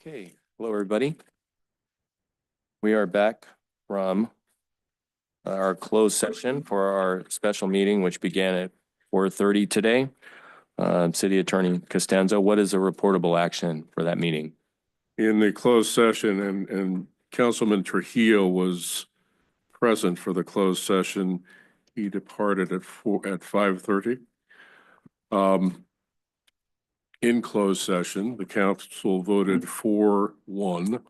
Okay, hello, everybody. We are back from our closed session for our special meeting, which began at 4:30 today. City Attorney Costanzo, what is a reportable action for that meeting? In the closed session, and Councilman Trujillo was present for the closed session. He departed at 5:30. In closed session, the council voted 4-1,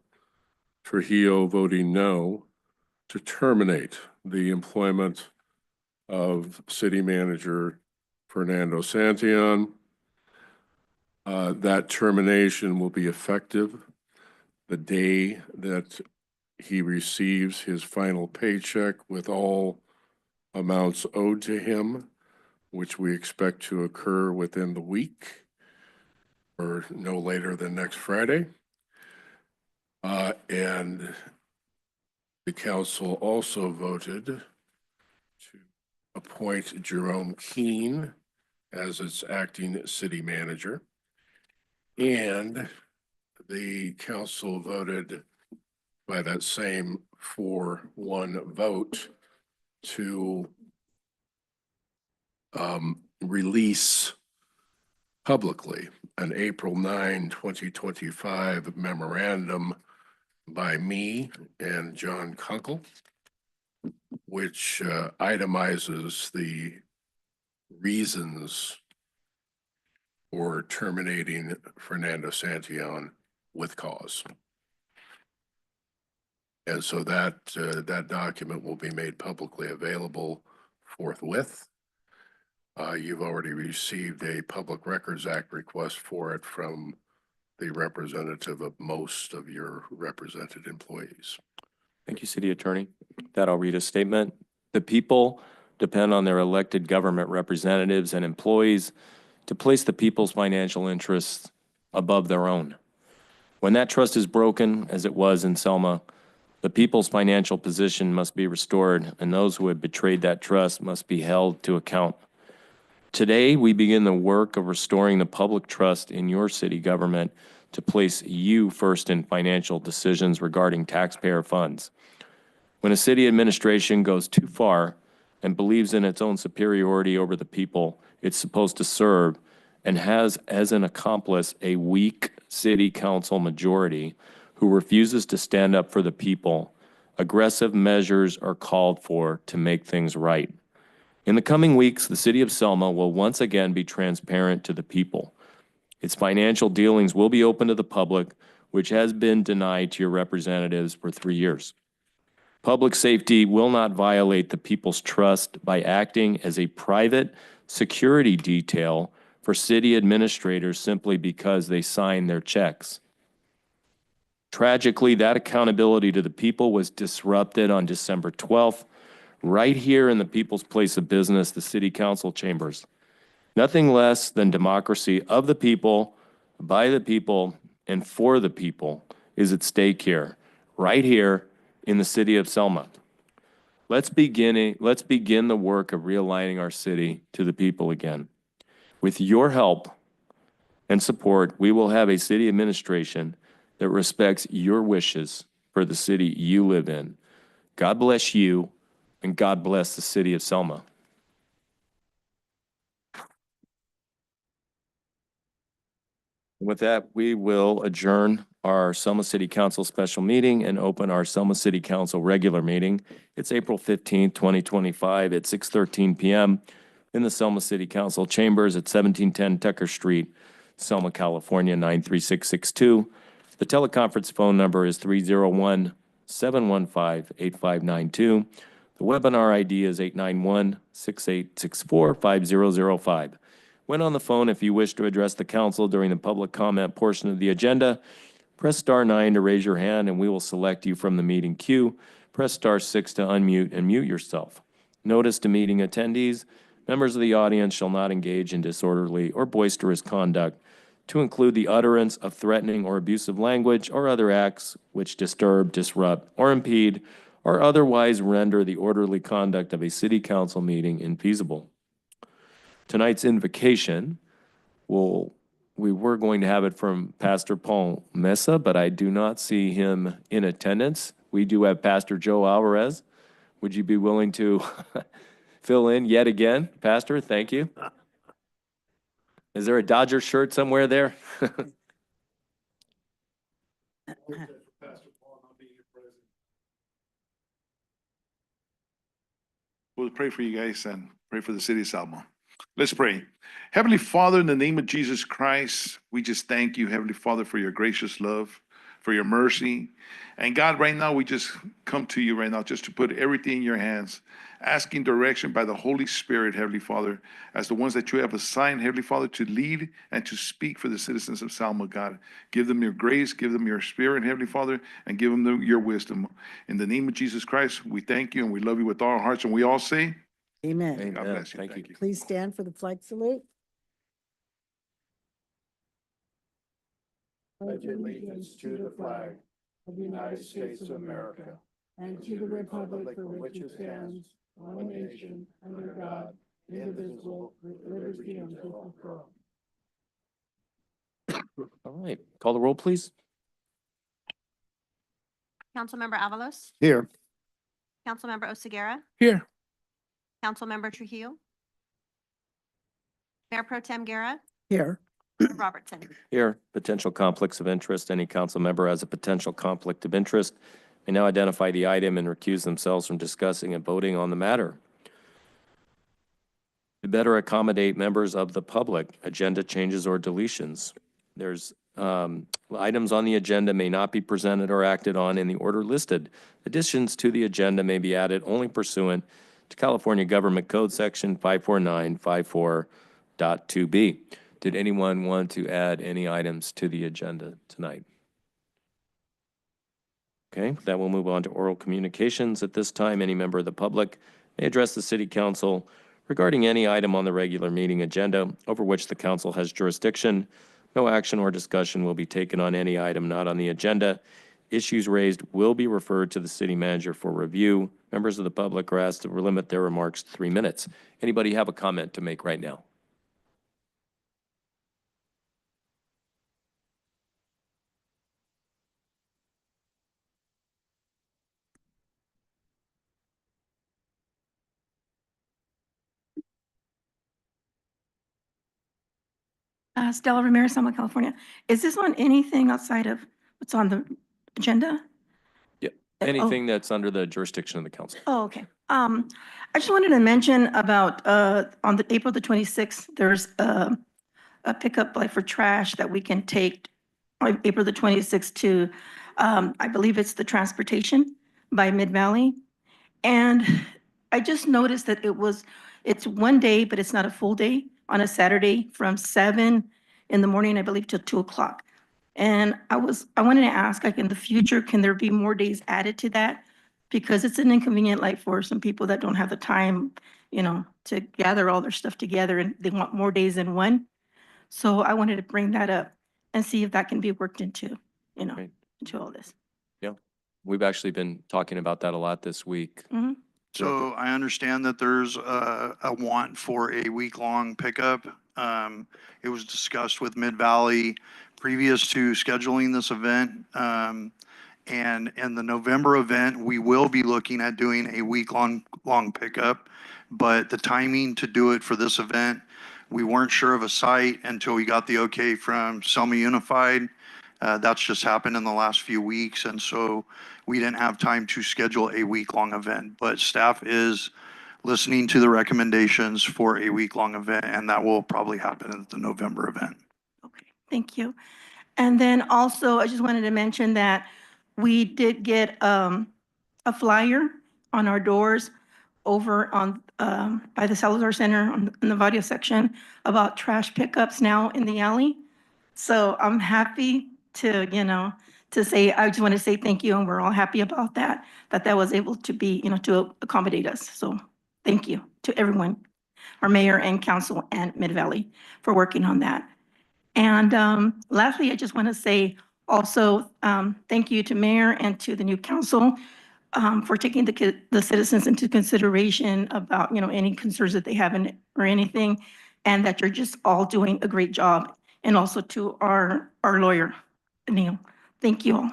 Trujillo voting no, to terminate the employment of City Manager Fernando Santillan. That termination will be effective the day that he receives his final paycheck with all amounts owed to him, which we expect to occur within the week or no later than next Friday. And the council also voted to appoint Jerome Keene as its acting city manager. And the council voted by that same 4-1 vote to release publicly an April 9, 2025 memorandum by me and John Kunkel, which itemizes the reasons for terminating Fernando Santillan with cause. And so that document will be made publicly available forthwith. You've already received a Public Records Act request for it from the representative of most of your represented employees. Thank you, City Attorney. That I'll read a statement. The people depend on their elected government representatives and employees to place the people's financial interests above their own. When that trust is broken, as it was in Selma, the people's financial position must be restored, and those who have betrayed that trust must be held to account. Today, we begin the work of restoring the public trust in your city government to place you first in financial decisions regarding taxpayer funds. When a city administration goes too far and believes in its own superiority over the people it's supposed to serve and has as an accomplice a weak city council majority who refuses to stand up for the people, aggressive measures are called for to make things right. In the coming weeks, the City of Selma will once again be transparent to the people. Its financial dealings will be open to the public, which has been denied to your representatives for 3 years. Public safety will not violate the people's trust by acting as a private security detail for city administrators simply because they sign their checks. Tragically, that accountability to the people was disrupted on December 12th, right here in the people's place of business, the City Council chambers. Nothing less than democracy of the people, by the people, and for the people is at stake here, right here in the City of Selma. Let's begin the work of realigning our city to the people again. With your help and support, we will have a city administration that respects your wishes for the city you live in. God bless you, and God bless the City of Selma. With that, we will adjourn our Selma City Council special meeting and open our Selma City Council regular meeting. It's April 15th, 2025 at 6:13 p.m. in the Selma City Council chambers at 1710 Tucker Street, Selma, California, 93662. The teleconference phone number is 301-715-8592. The webinar ID is 891-6864-5005. When on the phone, if you wish to address the council during the public comment portion of the agenda, press star 9 to raise your hand and we will select you from the meeting queue. Press star 6 to unmute and mute yourself. Notice to meeting attendees, members of the audience shall not engage in disorderly or boisterous conduct, to include the utterance of threatening or abusive language or other acts which disturb, disrupt, or impede, or otherwise render the orderly conduct of a city council meeting infeasible. Tonight's invocation will we were going to have it from Pastor Paul Mesa, but I do not see him in attendance. We do have Pastor Joe Alvarez. Would you be willing to fill in yet again, Pastor? Thank you. Is there a Dodger shirt somewhere there? We'll pray for you guys and pray for the city of Selma. Let's pray. Heavenly Father, in the name of Jesus Christ, we just thank you, Heavenly Father, for your gracious love, for your mercy. And God, right now, we just come to you right now just to put everything in your hands, asking direction by the Holy Spirit, Heavenly Father, as the ones that you have assigned, Heavenly Father, to lead and to speak for the citizens of Selma, God. Give them your grace, give them your spirit, Heavenly Father, and give them your wisdom. In the name of Jesus Christ, we thank you and we love you with all our hearts. And we all say, Amen. God Amen. bless you. Thank you. Please stand for the flag salute. Pledge allegiance to the flag of the United States of America and to the republic for which it stands, one nation, under God, indivisible, with liberty and justice for all. All right, call the roll, please. Councilmember Avalos, Here. Councilmember Oseguera, Here. Councilmember Trujillo, Mayor Pro Tem Guerra, Here. Mayor Robertson. Here, potential conflicts of interest. Any council member has a potential conflict of interest may now identify the item and recuse themselves from discussing and voting on the matter. To better accommodate members of the public, agenda changes or deletions. There's items on the agenda may not be presented or acted on in the order listed. Additions to the agenda may be added only pursuant to California Government Code Section 54954.2b. Did anyone want to add any items to the agenda tonight? Okay, that will move on to oral communications. At this time, any member of the public may address the city council regarding any item on the regular meeting agenda over which the council has jurisdiction. No action or discussion will be taken on any item not on the agenda. Issues raised will be referred to the city manager for review. Members of the public are asked to limit their remarks to 3 minutes. Anybody have a comment to make right now? Stella Ramirez, Selma, California. Is this on anything outside of what's on the agenda? Yep. Oh. Anything that's under the jurisdiction of the council. Oh, okay. I just wanted to mention about, on the April the 26th, there's a pickup like for trash that we can take on April the 26th to, I believe it's the transportation by Mid Valley. And I just noticed that it's one day, but it's not a full day, on a Saturday from 7 in the morning, I believe, till 2 o'clock. And I wanted to ask, like, in the future, can there be more days added to that? Because it's an inconvenient, like, for some people that don't have the time, to gather all their stuff together, and they want more days than one. So I wanted to bring that up and see if that can be worked into, Great. into all this. We've actually been talking about that a lot this week. Mhm. So I understand that there's a want for a week-long pickup. It was discussed with Mid Valley previous to scheduling this event. And in the November event, we will be looking at doing a week-long pickup. But the timing to do it for this event, we weren't sure of a site until we got the okay from Selma Unified. That's just happened in the last few weeks, and so we didn't have time to schedule a week-long event. But staff is listening to the recommendations for a week-long event, and that will probably happen at the November event. Okay, thank you. And then also, I just wanted to mention that we did get a flyer on our doors over on by the Salazar Center in the Vadia section about trash pickups now in the alley. So I'm happy to, to say, I just want to say thank you, and we're all happy about that was able to be, to accommodate us. So thank you to everyone, our mayor and council and Mid Valley for working on that. And lastly, I just want to say also thank you to mayor and to the new council for taking the citizens into consideration about, any concerns that they have or anything, and that you're just all doing a great job and also to our lawyer, Neil. Thank you all.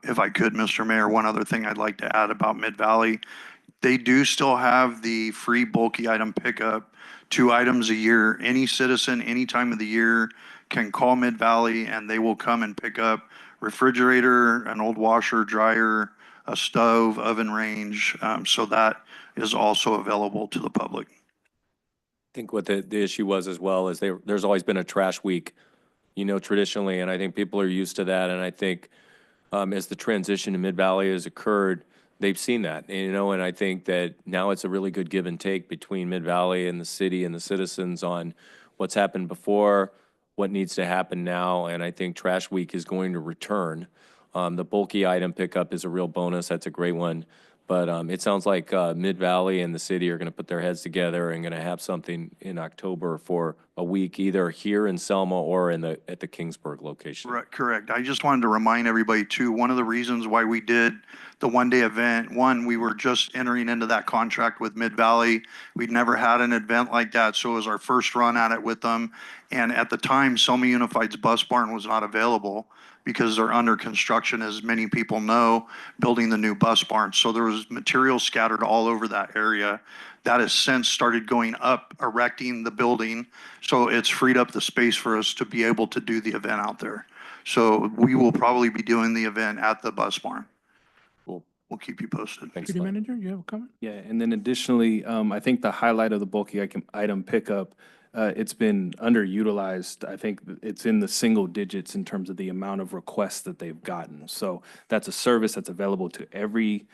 If I could, Mr. Mayor, one other thing I'd like to add about Mid-Valley. They do still have the free bulky item pickup, 2 items a year. Any citizen, any time of the year can call Mid-Valley and they will come and pick up refrigerator, an old washer, dryer, a stove, oven range. So that is also available to the public. I think what the issue was as well is there's always been a trash week, traditionally, and I think people are used to that. And I think as the transition to Mid-Valley has occurred, they've seen that, and I think that now it's a really good give and take between Mid-Valley and the city and the citizens on what's happened before, what needs to happen now, and I think Trash Week is going to return. The bulky item pickup is a real bonus. That's a great one. But it sounds like Mid-Valley and the city are going to put their heads together and going to have something in October for a week, either here in Selma or at the Kingsburg location. Right, correct. I just wanted to remind everybody too, one of the reasons why we did the one-day event, one, we were just entering into that contract with Mid-Valley. We'd never had an event like that, so it was our first run at it with them. And at the time, Selma Unified's bus barn was not available because they're under construction, as many people know, building the new bus barn. So there was material scattered all over that area. That has since started going up, erecting the building. So it's freed up the space for us to be able to do the event out there. So we will probably be doing the event at the bus barn. Cool. We'll keep you posted. Thanks, City Mike. Manager, you have a comment? Yeah, and then additionally, I think the highlight of the bulky item pickup, it's been underutilized. I think it's in the single digits in terms of the amount of requests that they've gotten. So that's a service that's available to every,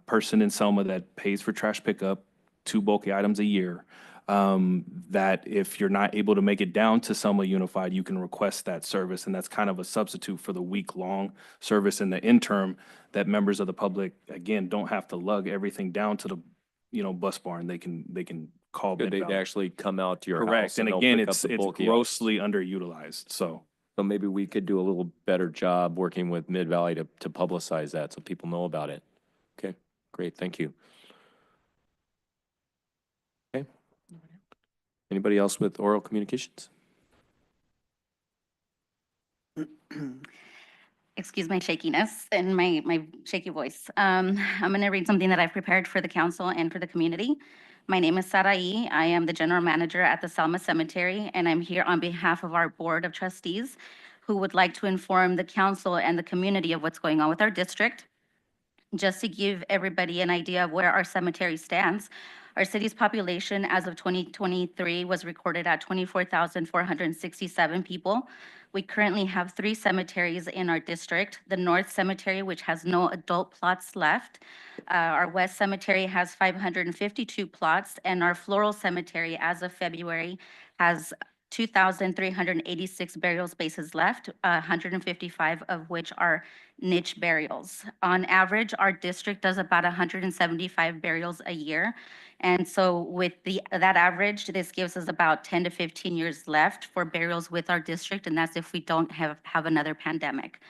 person in Selma that pays for trash pickup, 2 bulky items a year. That if you're not able to make it down to Selma Unified, you can request that service, and that's kind of a substitute for the week-long service in the interim that members of the public, again, don't have to lug everything down to the, bus barn. They can call Good, they'd Mid-Valley. actually come out to your house. Correct, and they'll again, pick up it's the bulky items. grossly underutilized, so. So maybe we could do a little better job working with Mid-Valley to publicize that so people know about it. Okay, great, thank you. Okay. Anybody else with oral communications? Excuse my shakiness and my shaky voice. I'm going to read something that I've prepared for the council and for the community. My name is Sarai. I am the general manager at the Selma Cemetery, and I'm here on behalf of our board of trustees who would like to inform the council and the community of what's going on with our district. Just to give everybody an idea of where our cemetery stands, our city's population as of 2023 was recorded at 24,467 people. We currently have 3 cemeteries in our district. The North Cemetery, which has no adult plots left. Our West Cemetery has 552 plots, and our Floral Cemetery, as of February, has 2,386 burial spaces left, 155 of which are niche burials. On average, our district does about 175 burials a year. And so with that average, this gives us about 10 to 15 years left for burials with our district, and that's if we don't have another pandemic.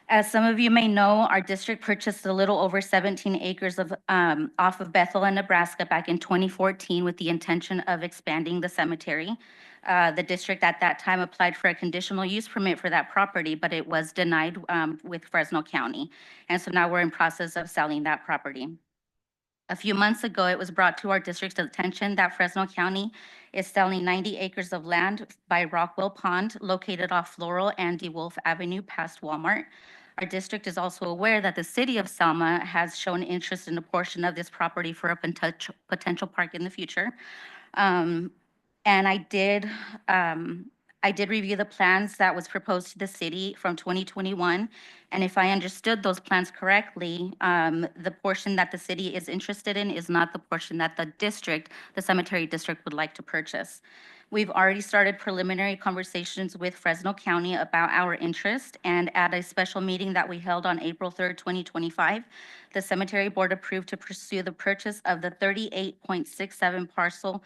As some of you may know, our district purchased a little over 17 acres of off of Bethel in Nebraska back in 2014 with the intention of expanding the cemetery. The district at that time applied for a conditional use permit for that property, but it was denied with Fresno County. And so now we're in process of selling that property. A few months ago, it was brought to our district's attention that Fresno County is selling 90 acres of land by Rockwell Pond located off Floral and DeWolf Avenue past Walmart. Our district is also aware that the city of Selma has shown interest in a portion of this property for a potential park in the future. And I did review the plans that was proposed to the city from 2021. And if I understood those plans correctly, the portion that the city is interested in is not the portion that the cemetery district would like to purchase. We've already started preliminary conversations with Fresno County about our interest, and at a special meeting that we held on April 3rd, 2025, the cemetery board approved to pursue the purchase of the 38.67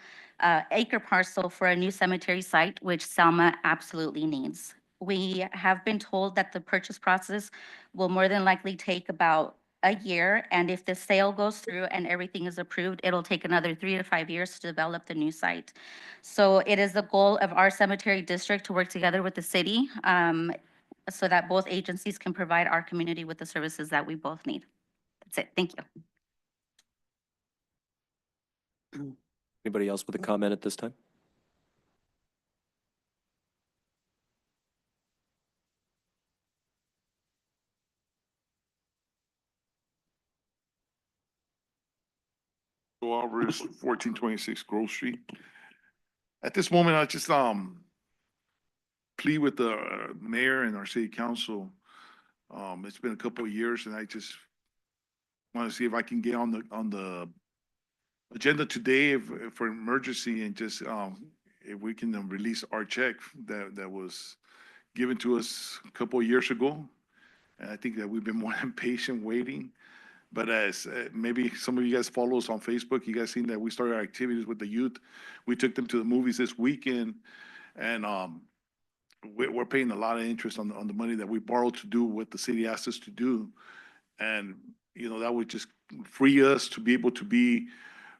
acre parcel for a new cemetery site, which Selma absolutely needs. We have been told that the purchase process will more than likely take about a year. And if the sale goes through and everything is approved, it'll take another 3 to 5 years to develop the new site. So it is the goal of our cemetery district to work together with the city so that both agencies can provide our community with the services that we both need. That's it. Thank you. Anybody else with a comment at this time? Alvarez, 1426 Grove Street. At this moment, I just plead with the mayor and our city council. It's been a couple of years, and I just want to see if I can get on the agenda today for emergency, and just if we can release our check that was given to us a couple of years ago. And I think that we've been more than patient waiting. But as maybe some of you guys follow us on Facebook, you guys seen that we started our activities with the youth. We took them to the movies this weekend, and we're paying a lot of interest on the money that we borrowed to do what the city asked us to do. And, you know, that would just free us to be able to be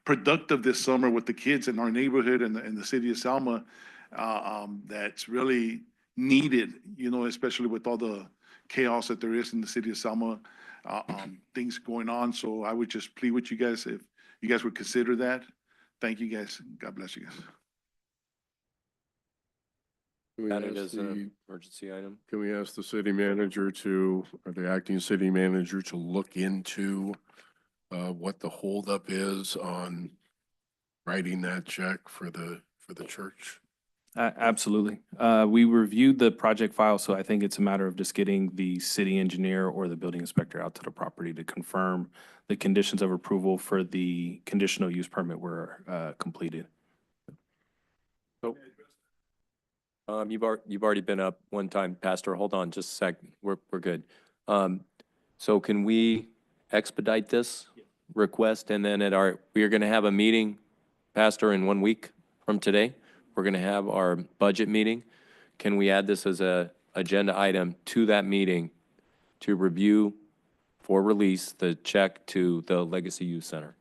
productive this summer with the kids in our neighborhood and the city of Selma. That's really needed, you know, especially with all the chaos that there is in the city of Selma, things going on. So I would just plead with you guys, if you guys would consider that. Thank you guys. God bless you guys. Can we Add it ask as the- an emergency item. Can we ask the city manager to, or the acting city manager to look into what the holdup is on writing that check for the church? Absolutely. We reviewed the project file, so I think it's a matter of just getting the city engineer or the building inspector out to the property to confirm the conditions of approval for the conditional use permit were completed. You've already been up one time, Pastor. Hold on just a sec. We're good. So can we expedite this request, and then we are going to have a meeting, Pastor, in 1 week from today. We're going to have our budget meeting. Can we add this as a agenda item to that meeting to review for release the check to the Legacy Youth Center?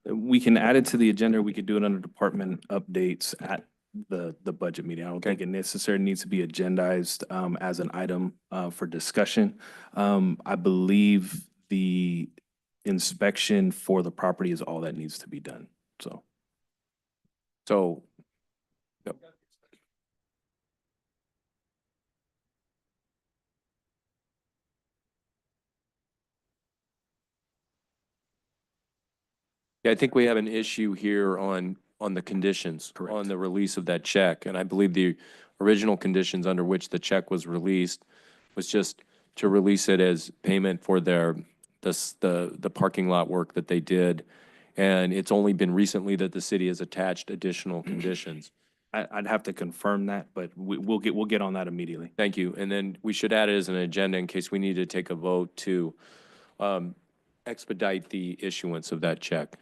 We can add it to the agenda. We could do it under department updates at the budget meeting. I don't think it necessarily needs to be agendized as an item for discussion. I believe the inspection for the property is all that needs to be done, so. Yep. Yeah, I think we have an issue here on the conditions. Correct. On the release of that check. And I believe the original conditions under which the check was released was just to release it as payment for the parking lot work that they did. And it's only been recently that the city has attached additional conditions. I'd have to confirm that, but we'll get on that immediately. Thank you. And then we should add it as an agenda in case we need to take a vote to expedite the issuance of that check.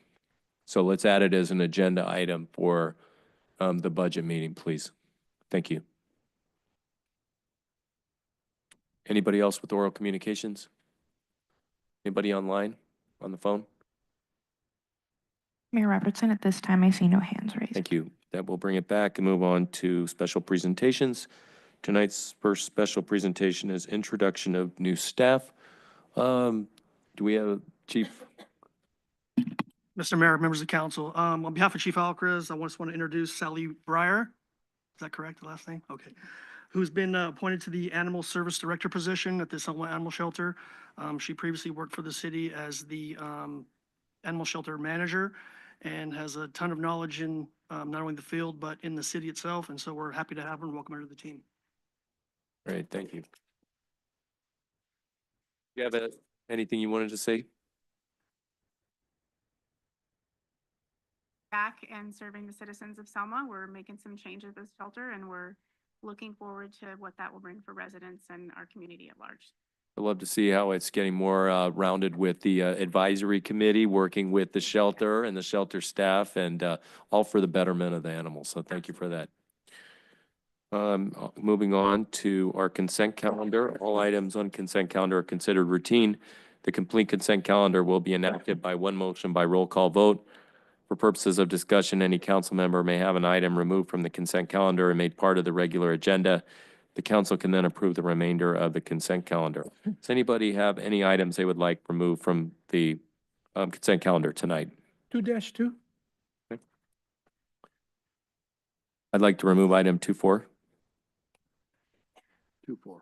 So let's add it as an agenda item for the budget meeting, please. Thank you. Anybody else with oral communications? Anybody online, on the phone? Mayor Robertson, at this time, I see no hands raised. Thank you. That will bring it back and move on to special presentations. Tonight's first special presentation is introduction of new staff. Do we have Chief? Mr. Mayor, members of the council, on behalf of Chief Alcaraz, I just want to introduce Sally Breyer. Is that correct, the last name? Okay. Who's been appointed to the Animal Service Director position at the Selma Animal Shelter. She previously worked for the city as the animal shelter manager and has a ton of knowledge in not only the field, but in the city itself. And so we're happy to have her and welcome her to the team. Great, thank you. You have anything you wanted to say? Back and serving the citizens of Selma. We're making some changes at this shelter, and we're looking forward to what that will bring for residents and our community at large. I'd love to see how it's getting more rounded with the advisory committee, working with the shelter and the shelter staff, and all for the betterment of the animals. So thank you for that. Moving on to our consent calendar. All items on consent calendar are considered routine. The complete consent calendar will be enacted by one motion by roll call vote. For purposes of discussion, any council member may have an item removed from the consent calendar and made part of the regular agenda. The council can then approve the remainder of the consent calendar. Does anybody have any items they would like removed from the consent calendar tonight? 2-2. I'd like to remove item 2.4. 2-4.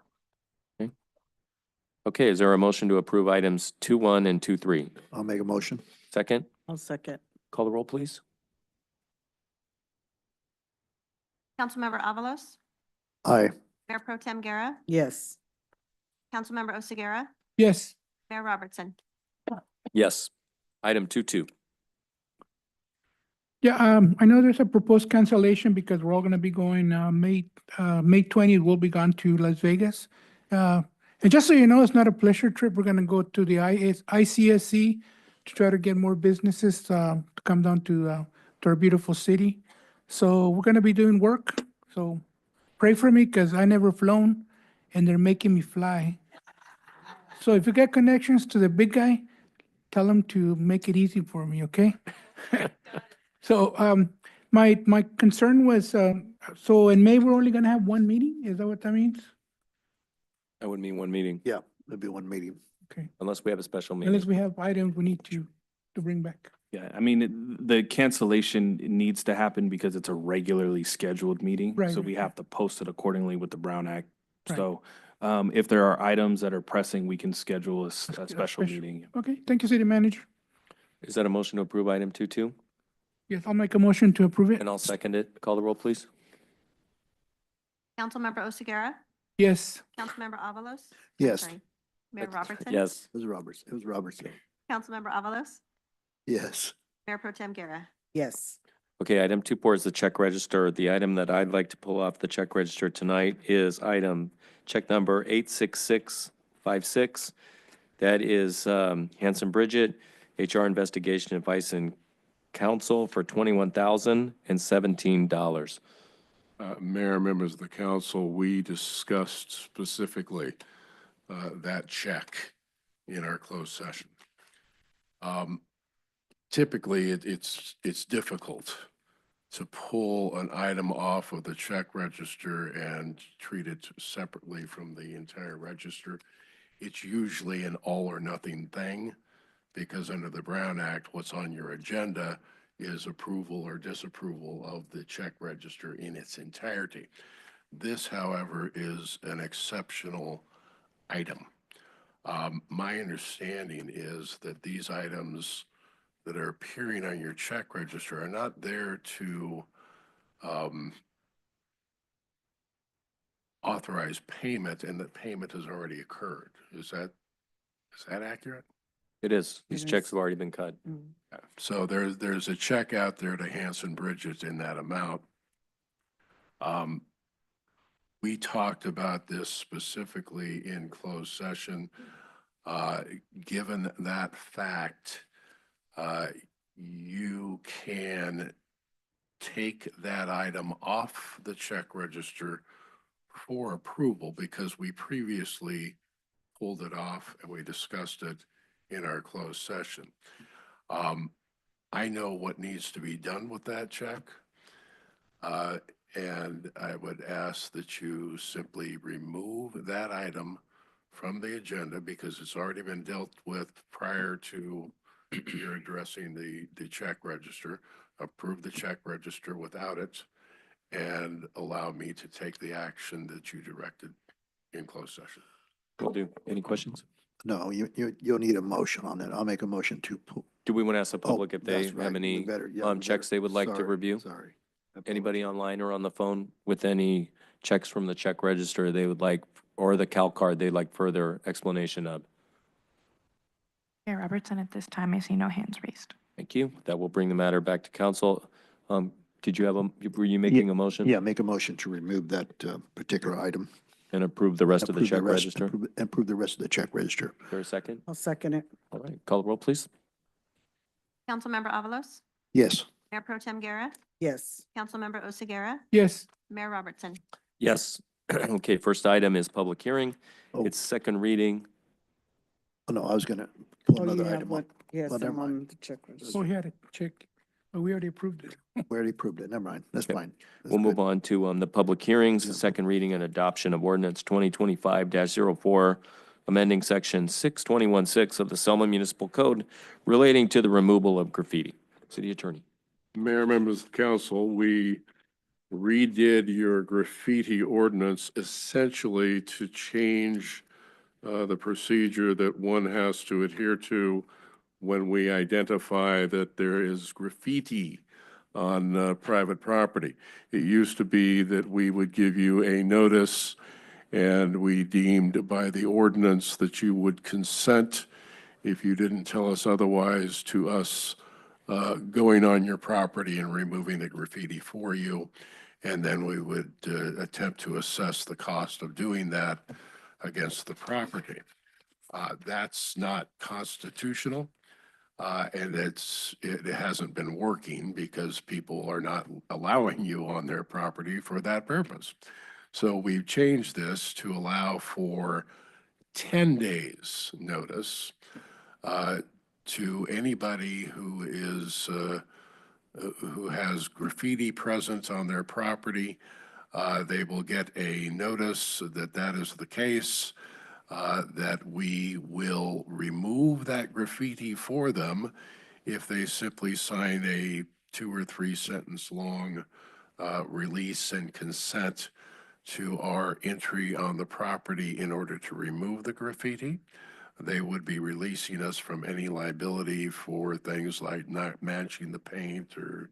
Okay, is there a motion to approve items 2.1 and 2.3? I'll make a motion. Second, I'll second. call the roll, please. Councilmember Avalos, Aye. Mayor Pro Tem Guerra, Yes. Councilmember Oseguera, Yes. Mayor Robertson. Yes. Item 2.2. Yeah, I know there's a proposed cancellation because we're all gonna be going, May 20th, we'll be gone to Las Vegas. And just so you know, it's not a pleasure trip. We're gonna go to the ICSC to try to get more businesses, to come down to our beautiful city. So we're gonna be doing work, so pray for me, cause I never flown and they're making me fly. So if you get connections to the big guy, tell him to make it easy for me, okay? So, my concern was, so in May, we're only gonna have one meeting? Is that what that means? That would mean one meeting, Yeah, there'll be one meeting. Okay, unless we have a special unless meeting. we have items we need to bring back. Yeah, I mean, the cancellation needs to happen because it's a regularly scheduled meeting. Right, So right, we have to post it accordingly with the Brown Act. Right. So if there are items that are pressing, we can schedule a special special. meeting. Okay, thank you, city manager. Is that a motion to approve item 2.2? Yes, I'll make a motion to approve it. And I'll second it. Call the roll, please. Councilmember Oseguera, Yes, Councilmember Avalos. Yes. Sorry, Mayor Robertson. Yes. It was Robertson. Councilmember Avalos, Yes. Mayor Pro Tem Guerra. Yes. Okay, item 2.4 is the check register. The item that I'd like to pull off the check register tonight is check number 86656. That is Hanson Bridget, HR Investigation Advice and Counsel for $21,017. Mayor, members of the council, we discussed specifically that check in our closed session. Typically, it's difficult to pull an item off of the check register and treat it separately from the entire register. It's usually an all or nothing thing because under the Brown Act, what's on your agenda is approval or disapproval of the check register in its entirety. This, however, is an exceptional item. My understanding is that these items that are appearing on your check register are not there to authorize payment, and that payment has already occurred. Is that accurate? It is. These It checks is. have already been cut. So there's a check out there to Hanson Bridget in that amount. We talked about this specifically in closed session. Given that fact, you can take that item off the check register for approval because we previously pulled it off and we discussed it in our closed session. I know what needs to be done with that check. And I would ask that you simply remove that item from the agenda because it's already been dealt with prior to your addressing the check register. Approve the check register without it and allow me to take the action that you directed in closed session. Will do. Any questions? No, you'll need a motion on that. I'll make a motion to pull. Do we want to ask the public if they That's right. have We any better- yeah, we checks better- they would like to sorry, review? Sorry. I Anybody apologize. online or on the phone with any checks from the check register they would like, or the Cal card they'd like further explanation of? Mayor Robertson, at this time, I see no hands raised. Thank you. That will bring the matter back to council. Did you have were you making a motion? Yeah, make a motion to remove that particular item. And approve the rest of the Approve check rest- register? Approve the rest of the check register. Is there a second? I'll second it. All right, call the roll, please. Councilmember Avalos, Yes. Mayor Pro Tem Guerra, Yes. Councilmember Oseguera, yes, Mayor Robertson. Yes. Okay, first item is public hearing. Oh. It's second reading. Oh, no, I was gonna pull Oh, you another have item what, up. yes, Well, never some mind. on the checklist. Oh, he had to check, but we already approved it. We already approved it. Never mind. That's Okay. fine. That's We'll move good. on to the public hearings, the Yeah. second reading and adoption of ordinance 2025-04, amending section 6216 of the Selma Municipal Code relating to the removal of graffiti. City Attorney. Mayor, members of the council, we redid your graffiti ordinance essentially to change the procedure that one has to adhere to when we identify that there is graffiti on private property. It used to be that we would give you a notice, and we deemed by the ordinance that you would consent, if you didn't tell us otherwise, to us going on your property and removing the graffiti for you. And then we would attempt to assess the cost of doing that against the property. That's not constitutional. And it hasn't been working because people are not allowing you on their property for that purpose. So we've changed this to allow for 10 days notice to anybody who has graffiti present on their property. They will get a notice that that is the case, that we will remove that graffiti for them if they simply sign a 2 or 3 sentence long release and consent to our entry on the property in order to remove the graffiti. They would be releasing us from any liability for things like not matching the paint or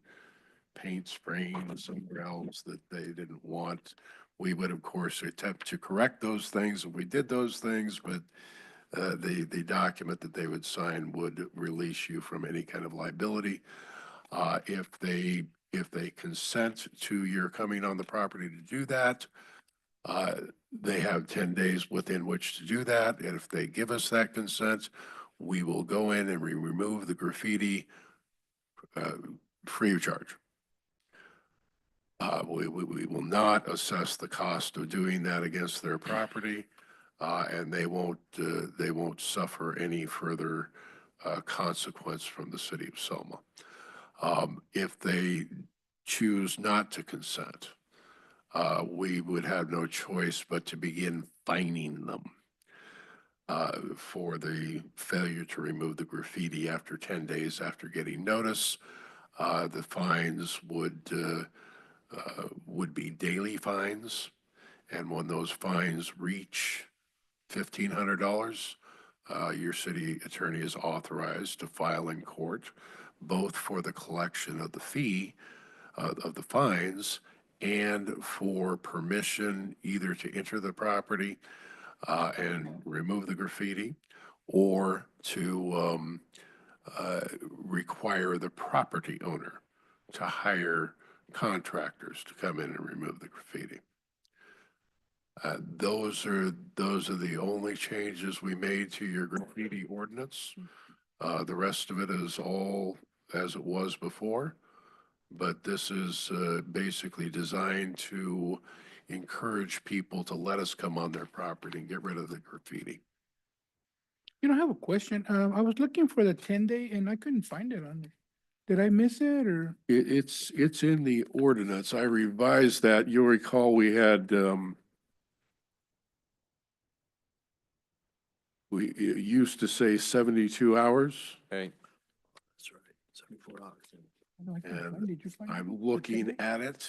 paint spraying somewhere else that they didn't want. We would, of course, attempt to correct those things if we did those things, but the document that they would sign would release you from any kind of liability. If they consent to your coming on the property to do that, they have 10 days within which to do that. And if they give us that consent, we will go in and remove the graffiti free of charge. We will not assess the cost of doing that against their property, and they won't suffer any further consequence from the city of Selma. If they choose not to consent, we would have no choice but to begin fining them for the failure to remove the graffiti after 10 days after getting notice. The fines would be daily fines, and when those fines reach $1,500, your city attorney is authorized to file in court, both for the collection of the fee of the fines and for permission either to enter the property and remove the graffiti, or to require the property owner to hire contractors to come in and remove the graffiti. Those are the only changes we made to your graffiti ordinance. The rest of it is all as it was before, but this is basically designed to encourage people to let us come on their property and get rid of the graffiti. You know, I have a question. I was looking for the 10-day and I couldn't find it on there. Did I miss it or? It's in the ordinance. I revised that. You'll recall we had, it used to say 72 hours. Okay. That's right. 74 hours. No, I couldn't And find it. Did you find it? I'm The looking 10-day? at it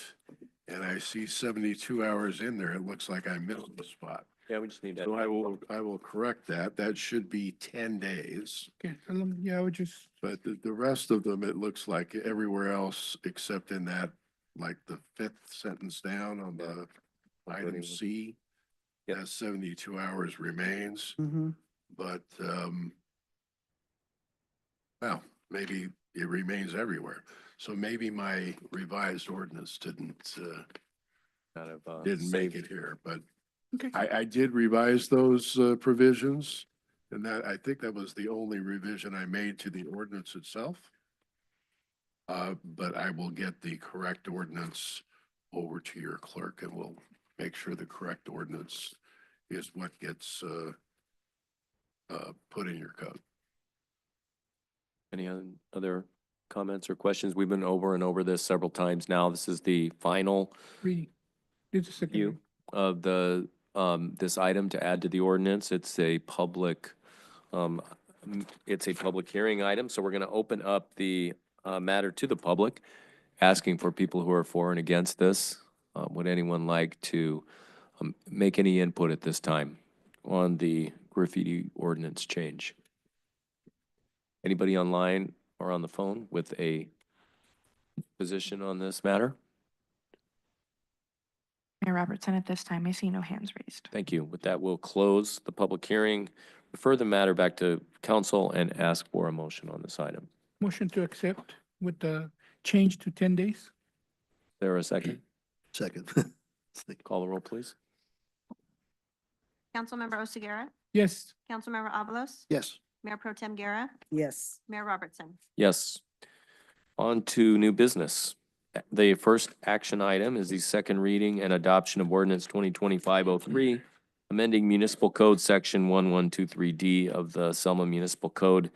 and I see 72 hours in there. It looks like I missed the spot. Yeah, we just need that. So I will correct that. That should be 10 days. Okay, so yeah, I would just, But the rest of them, it looks like everywhere else except in that, like the 5th sentence down on the item C. Yep. That 72 hours remains, Mm-hmm. but, well, maybe it remains everywhere. So maybe my revised ordinance didn't Kind of, make saved. it here, but okay. I did revise those provisions. And that, I think that was the only revision I made to the ordinance itself. But I will get the correct ordinance over to your clerk and we'll make sure the correct ordinance is what gets put in your code. Any other comments or questions? We've been over and over this several times now. This is the final Reading. This is second. view reading. of this item to add to the ordinance. It's a public hearing item, so we're going to open up the matter to the public, asking for people who are for and against this. Would anyone like to make any input at this time on the graffiti ordinance change? Anybody online or on the phone with a position on this matter? Mayor Robertson, at this time, I see no hands raised. Thank you. With that, we'll close the public hearing, refer the matter back to council, and ask for a motion on this item. Motion to accept with the change to 10 days. Is there a second? Second. Call the roll, please. Councilmember Oseguera, Yes. Councilmember Avalos, Yes. Mayor Pro Tem Guerra, Yes. Mayor Robertson. Yes. On to new business. The first action item is the second reading and adoption of ordinance 2025-03, amending municipal code section 1123D of the Selma Municipal Code,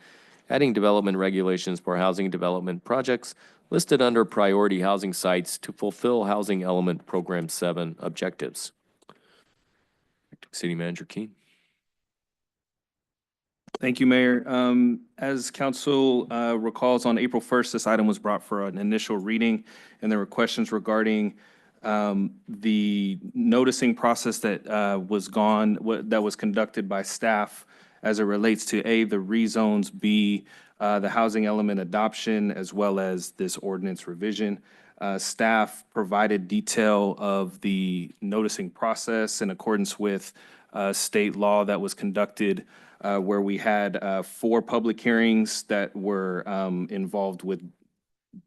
adding development regulations for housing development projects listed under priority housing sites to fulfill Housing Element Program 7 objectives. City Manager Keen. Thank you, Mayor. As council recalls, on April 1st, this item was brought for an initial reading, and there were questions regarding the noticing process that that was conducted by staff as it relates to A, the rezones, B, the housing element adoption, as well as this ordinance revision. Staff provided detail of the noticing process in accordance with state law that was conducted, where we had 4 public hearings that were involved with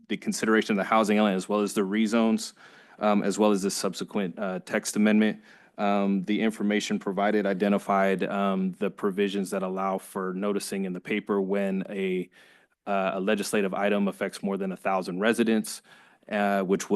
the consideration of the housing element, as well as the rezones, as well as the subsequent text amendment. The information provided identified the provisions that allow for noticing in the paper when a legislative item affects more than 1,000 residents, which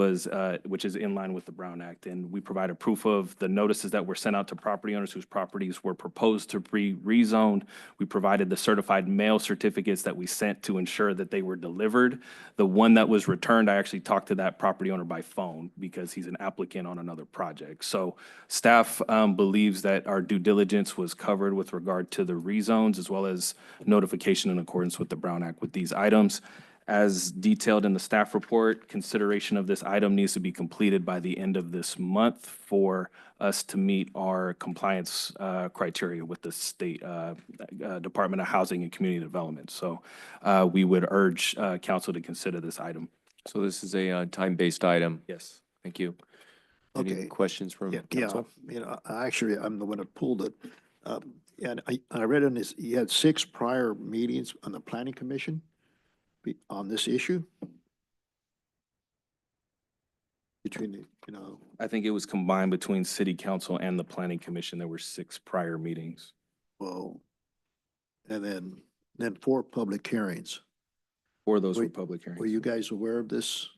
is in line with the Brown Act. And we provided proof of the notices that were sent out to property owners whose properties were proposed to be rezoned. We provided the certified mail certificates that we sent to ensure that they were delivered. The one that was returned, I actually talked to that property owner by phone because he's an applicant on another project. So staff believes that our due diligence was covered with regard to the rezones, as well as notification in accordance with the Brown Act with these items. As detailed in the staff report, consideration of this item needs to be completed by the end of this month for us to meet our compliance criteria with the state Department of Housing and Community Development. So we would urge council to consider this item. So this is a time-based item. Yes. Thank you. Any Okay. questions from council? Actually, I'm the one that pulled it. And I read in this, you had 6 prior meetings on the planning commission on this issue? Between the, I think it was combined between city council and the planning commission. There were 6 prior meetings. well, and then 4 public hearings. 4 of those were Wait, public hearings. Were you guys aware of this,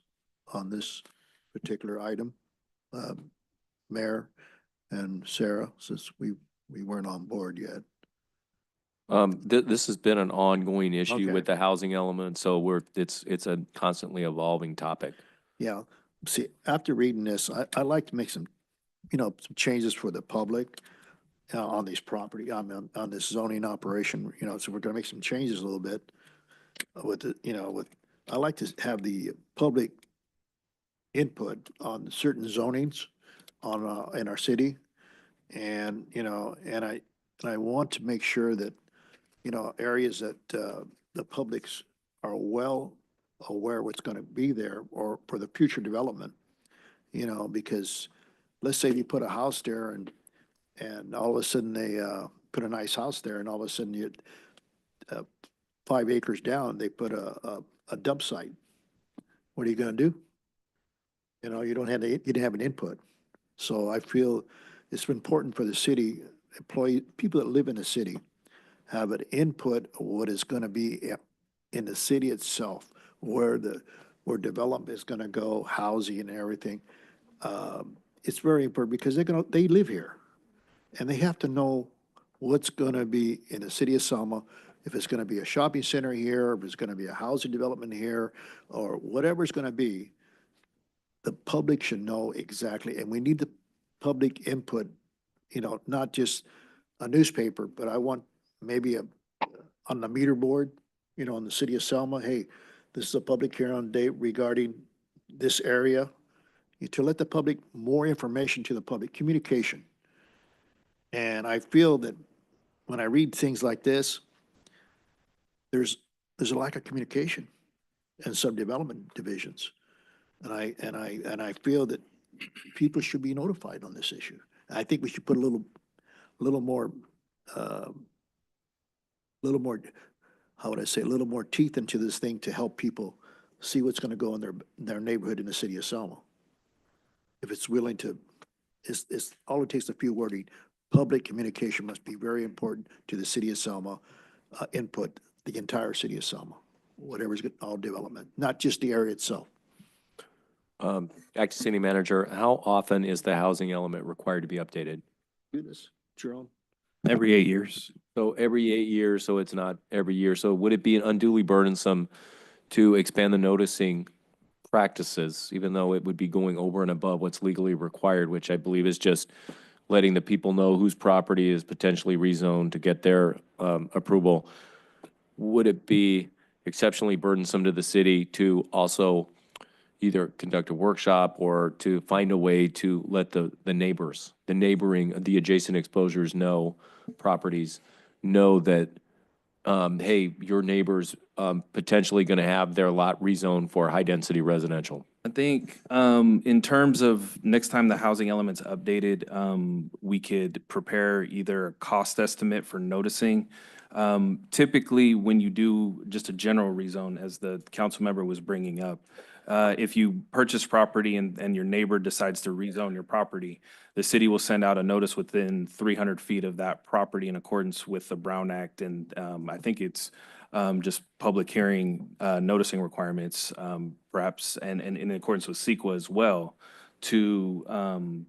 on this particular item? Mayor and Sarah, since we weren't on board yet. This has been an ongoing issue Okay. with the housing element, so it's a constantly evolving topic. Yeah, see, after reading this, I'd like to make some changes for the public on these property, on this zoning operation, so we're gonna make some changes a little bit with the, I like to have the public input on certain zonings in our city. And, and I want to make sure that, areas that the publics are well aware what's going to be there or for the future development, because let's say you put a house there and all of a sudden they put a nice house there and all of a sudden you 5 acres down, they put a dump site. What are you going to do? You didn't have an input. So I feel it's important for the city people that live in the city have an input of what is going to be in the city itself, where development is going to go, housing and everything. It's very important because they live here and they have to know what's gonna be in the city of Selma, if it's gonna be a shopping center here, if it's gonna be a housing development here, or whatever it's gonna be, the public should know exactly, and we need the public input, not just a newspaper, but I want maybe on the meter board, in the city of Selma, hey, this is a public hearing on date regarding this area, to let the public, more information to the public, communication. And I feel that when I read things like this, there's a lack of communication in some development divisions. And I feel that people should be notified on this issue. I think we should put a little more, how would I say, a little more teeth into this thing to help people see what's going to go in their neighborhood in the city of Selma. If it's willing to, it's all it takes a few wording. Public communication must be very important to the city of Selma, input the entire city of Selma, whatever's all development, not just the area itself. Acting City Manager, how often is the housing element required to be updated? Do this, Jerome. Every 8 years. So every 8 years, so it's not every year. So would it be unduly burdensome to expand the noticing practices, even though it would be going over and above what's legally required, which I believe is just letting the people know whose property is potentially rezoned to get their approval? Would it be exceptionally burdensome to the city to also either conduct a workshop or to find a way to let the neighbors, the adjacent exposures properties know that, hey, your neighbor's potentially going to have their lot rezoned for high-density residential? I think in terms of next time the housing element's updated, we could prepare either a cost estimate for noticing. Typically, when you do just a general rezone, as the council member was bringing up, if you purchase property and your neighbor decides to rezone your property, the city will send out a notice within 300 feet of that property in accordance with the Brown Act. And I think it's just public hearing noticing requirements, perhaps, and in accordance with CEQA as well, to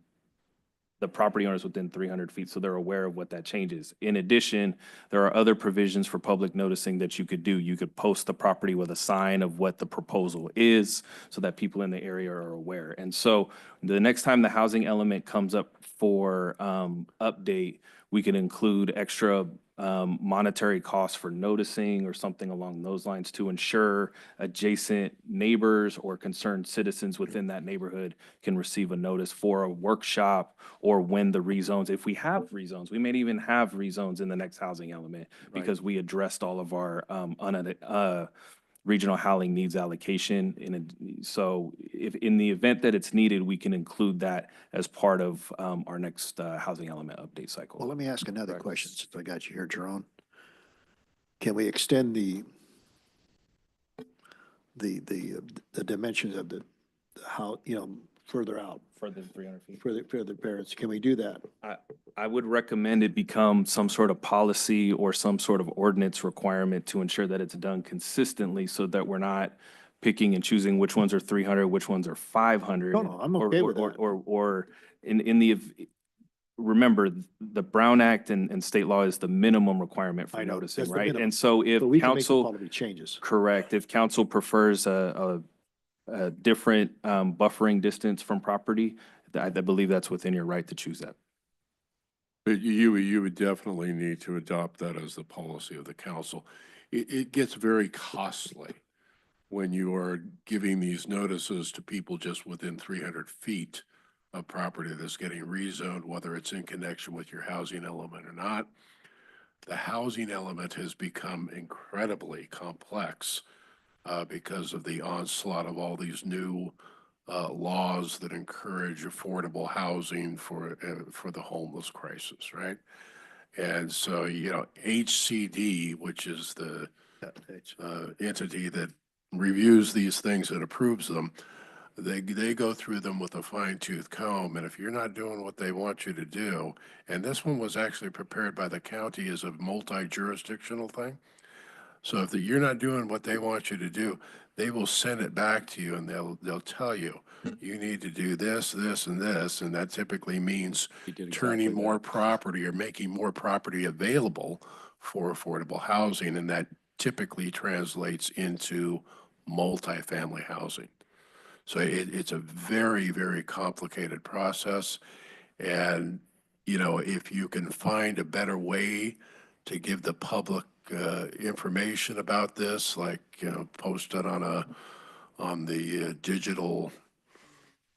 the property owners within 300 feet, so they're aware of what that changes. In addition, there are other provisions for public noticing that you could do. You could post the property with a sign of what the proposal is so that people in the area are aware. And so the next time the housing element comes up for update, we can include extra monetary costs for noticing or something along those lines to ensure adjacent neighbors or concerned citizens within that neighborhood can receive a notice for a workshop, or when the rezones, if we have rezones, we may even have rezones in the next housing element because we addressed all of our regional housing needs allocation. So if in the event that it's needed, we can include that as part of our next housing element update cycle. Well, let me ask another question since I got you here, Jerome. Can we extend the dimensions of the how, further out, Further than 300 feet. further parents? Can we do that? I would recommend it become some sort of policy or some sort of ordinance requirement to ensure that it's done consistently so that we're not picking and choosing which ones are 300, which ones are 500. No, I'm okay with that. Or remember, the Brown Act and state law is the minimum requirement for I know, noticing, that's the right? minimum. And so if But we can make the council, quality changes. correct, if council prefers a different buffering distance from property, I believe that's within your right to choose that. But you would definitely need to adopt that as the policy of the council. It gets very costly when you are giving these notices to people just within 300 feet of property that's getting rezoned, whether it's in connection with your housing element or not. The housing element has become incredibly complex because of the onslaught of all these new laws that encourage affordable housing for the homeless crisis, right? And so, HCD, which is the entity that reviews these things and approves them, they go through them with a fine-tooth comb, and if you're not doing what they want you to do, and this one was actually prepared by the county as a multi-jurisdictional thing, So if you're not doing what they want you to do, they will send it back to you and they'll tell you, you need to do this, this, and this, and that typically means We did turning exactly more that. property or making more property available for affordable housing, and that typically translates into multifamily housing. So it's a very, very complicated process. And, you know, if you can find a better way to give the public information about this, like, you know, post it on the digital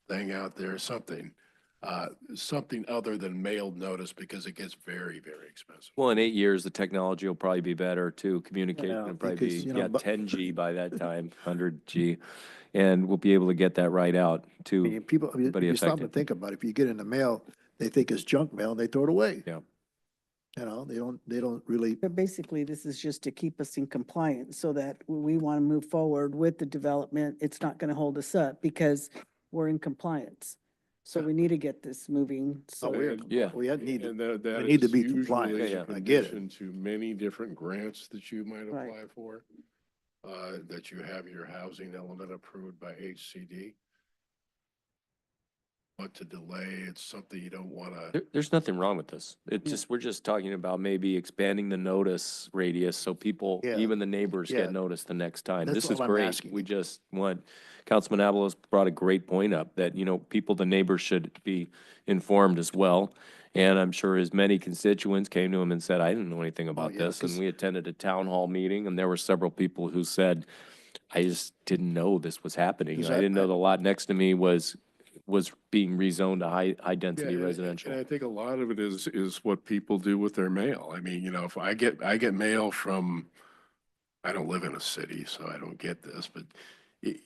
thing out there, something other than mailed notice, because it gets very, very expensive. Well, in 8 years, the technology will probably be better too. Communication Yeah, will probably because, be, you know, yeah, but- 10G by that time, 100G. And we'll be able to get that right out I to mean, people, if everybody you stop and affected. think about it, if you get in the mail, they think it's junk mail and they throw it away. Yeah. You know, they don't really, But basically, this is just to keep us in compliance so that when we want to move forward with the development, it's not going to hold us up because we're in compliance. So we need to get this moving. So Yeah. we need to. And that we need to is be compliant. usually Yeah, a yeah. I get it. condition to many different grants that you might Right. apply for, that you have your housing element approved by HCD. But to delay, it's something you don't want to. There's nothing wrong with this. It's Yeah. just, we're just talking about maybe expanding the notice radius so people, Yeah. even the neighbors Yeah. get noticed the next time. That's This is all I'm great. asking. We just want, Councilman Avalos brought a great point up that, you know, people, the neighbors should be informed as well. And I'm sure his many constituents came to him and said, I didn't know anything about yeah, this. And 'cause- we attended a town hall meeting and there were several people who said, I just didn't know this was happening. 'Cause I didn't know the lot next to me was being rezoned to high density Yeah, residential. And I think a lot of it is what people do with their mail. I mean, you know, if I get mail from, I don't live in a city, so I don't get this, but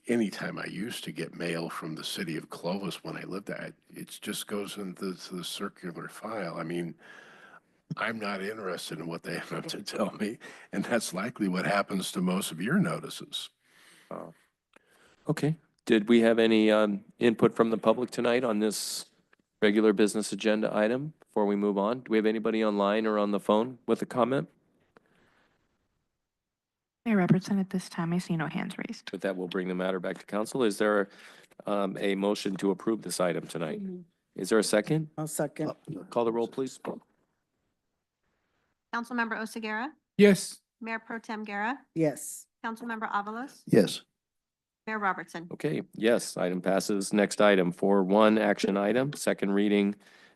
anytime I used to get mail from the city of Clovis when I lived there, it just goes into the circular file. I mean, I'm not interested in what they have to tell me, and that's likely what happens to most of your notices. Okay. Did we have any input from the public tonight on this regular business agenda item before we move on? Do we have anybody online or on the phone with a comment? Mayor Robertson, at this time, I see no hands raised. With that, we'll bring the matter back to council. Is there a motion to approve this item tonight? Is there a second? I'll second. Call the roll, please. Councilmember Oseguera, Yes. Mayor Pro Tem Guerra, Yes. Councilmember Avalos, Yes. Mayor Robertson. Okay, yes, item passes. Next item, 4.1, action item, second reading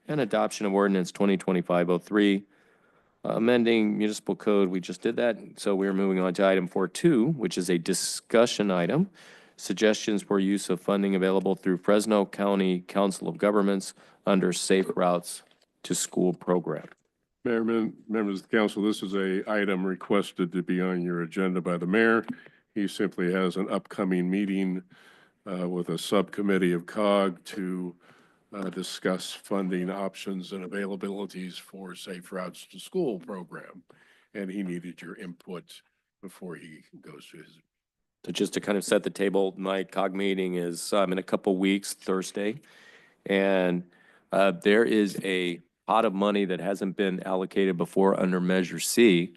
and adoption of ordinance 2025-03, amending municipal code. We just did that. So we're moving on to item 4.2, which is a discussion item. Suggestions for use of funding available through Fresno County Council of Governments under Safe Routes to School program. Mayor, members of the council, this is a item requested to be on your agenda by the mayor. He simply has an upcoming meeting with a subcommittee of COG to discuss funding options and availabilities for Safe Routes to School program. And he needed your input before he goes to his. So just to kind of set the table, my COG meeting is in a couple weeks, Thursday. And there is a pot of money that hasn't been allocated before under Measure C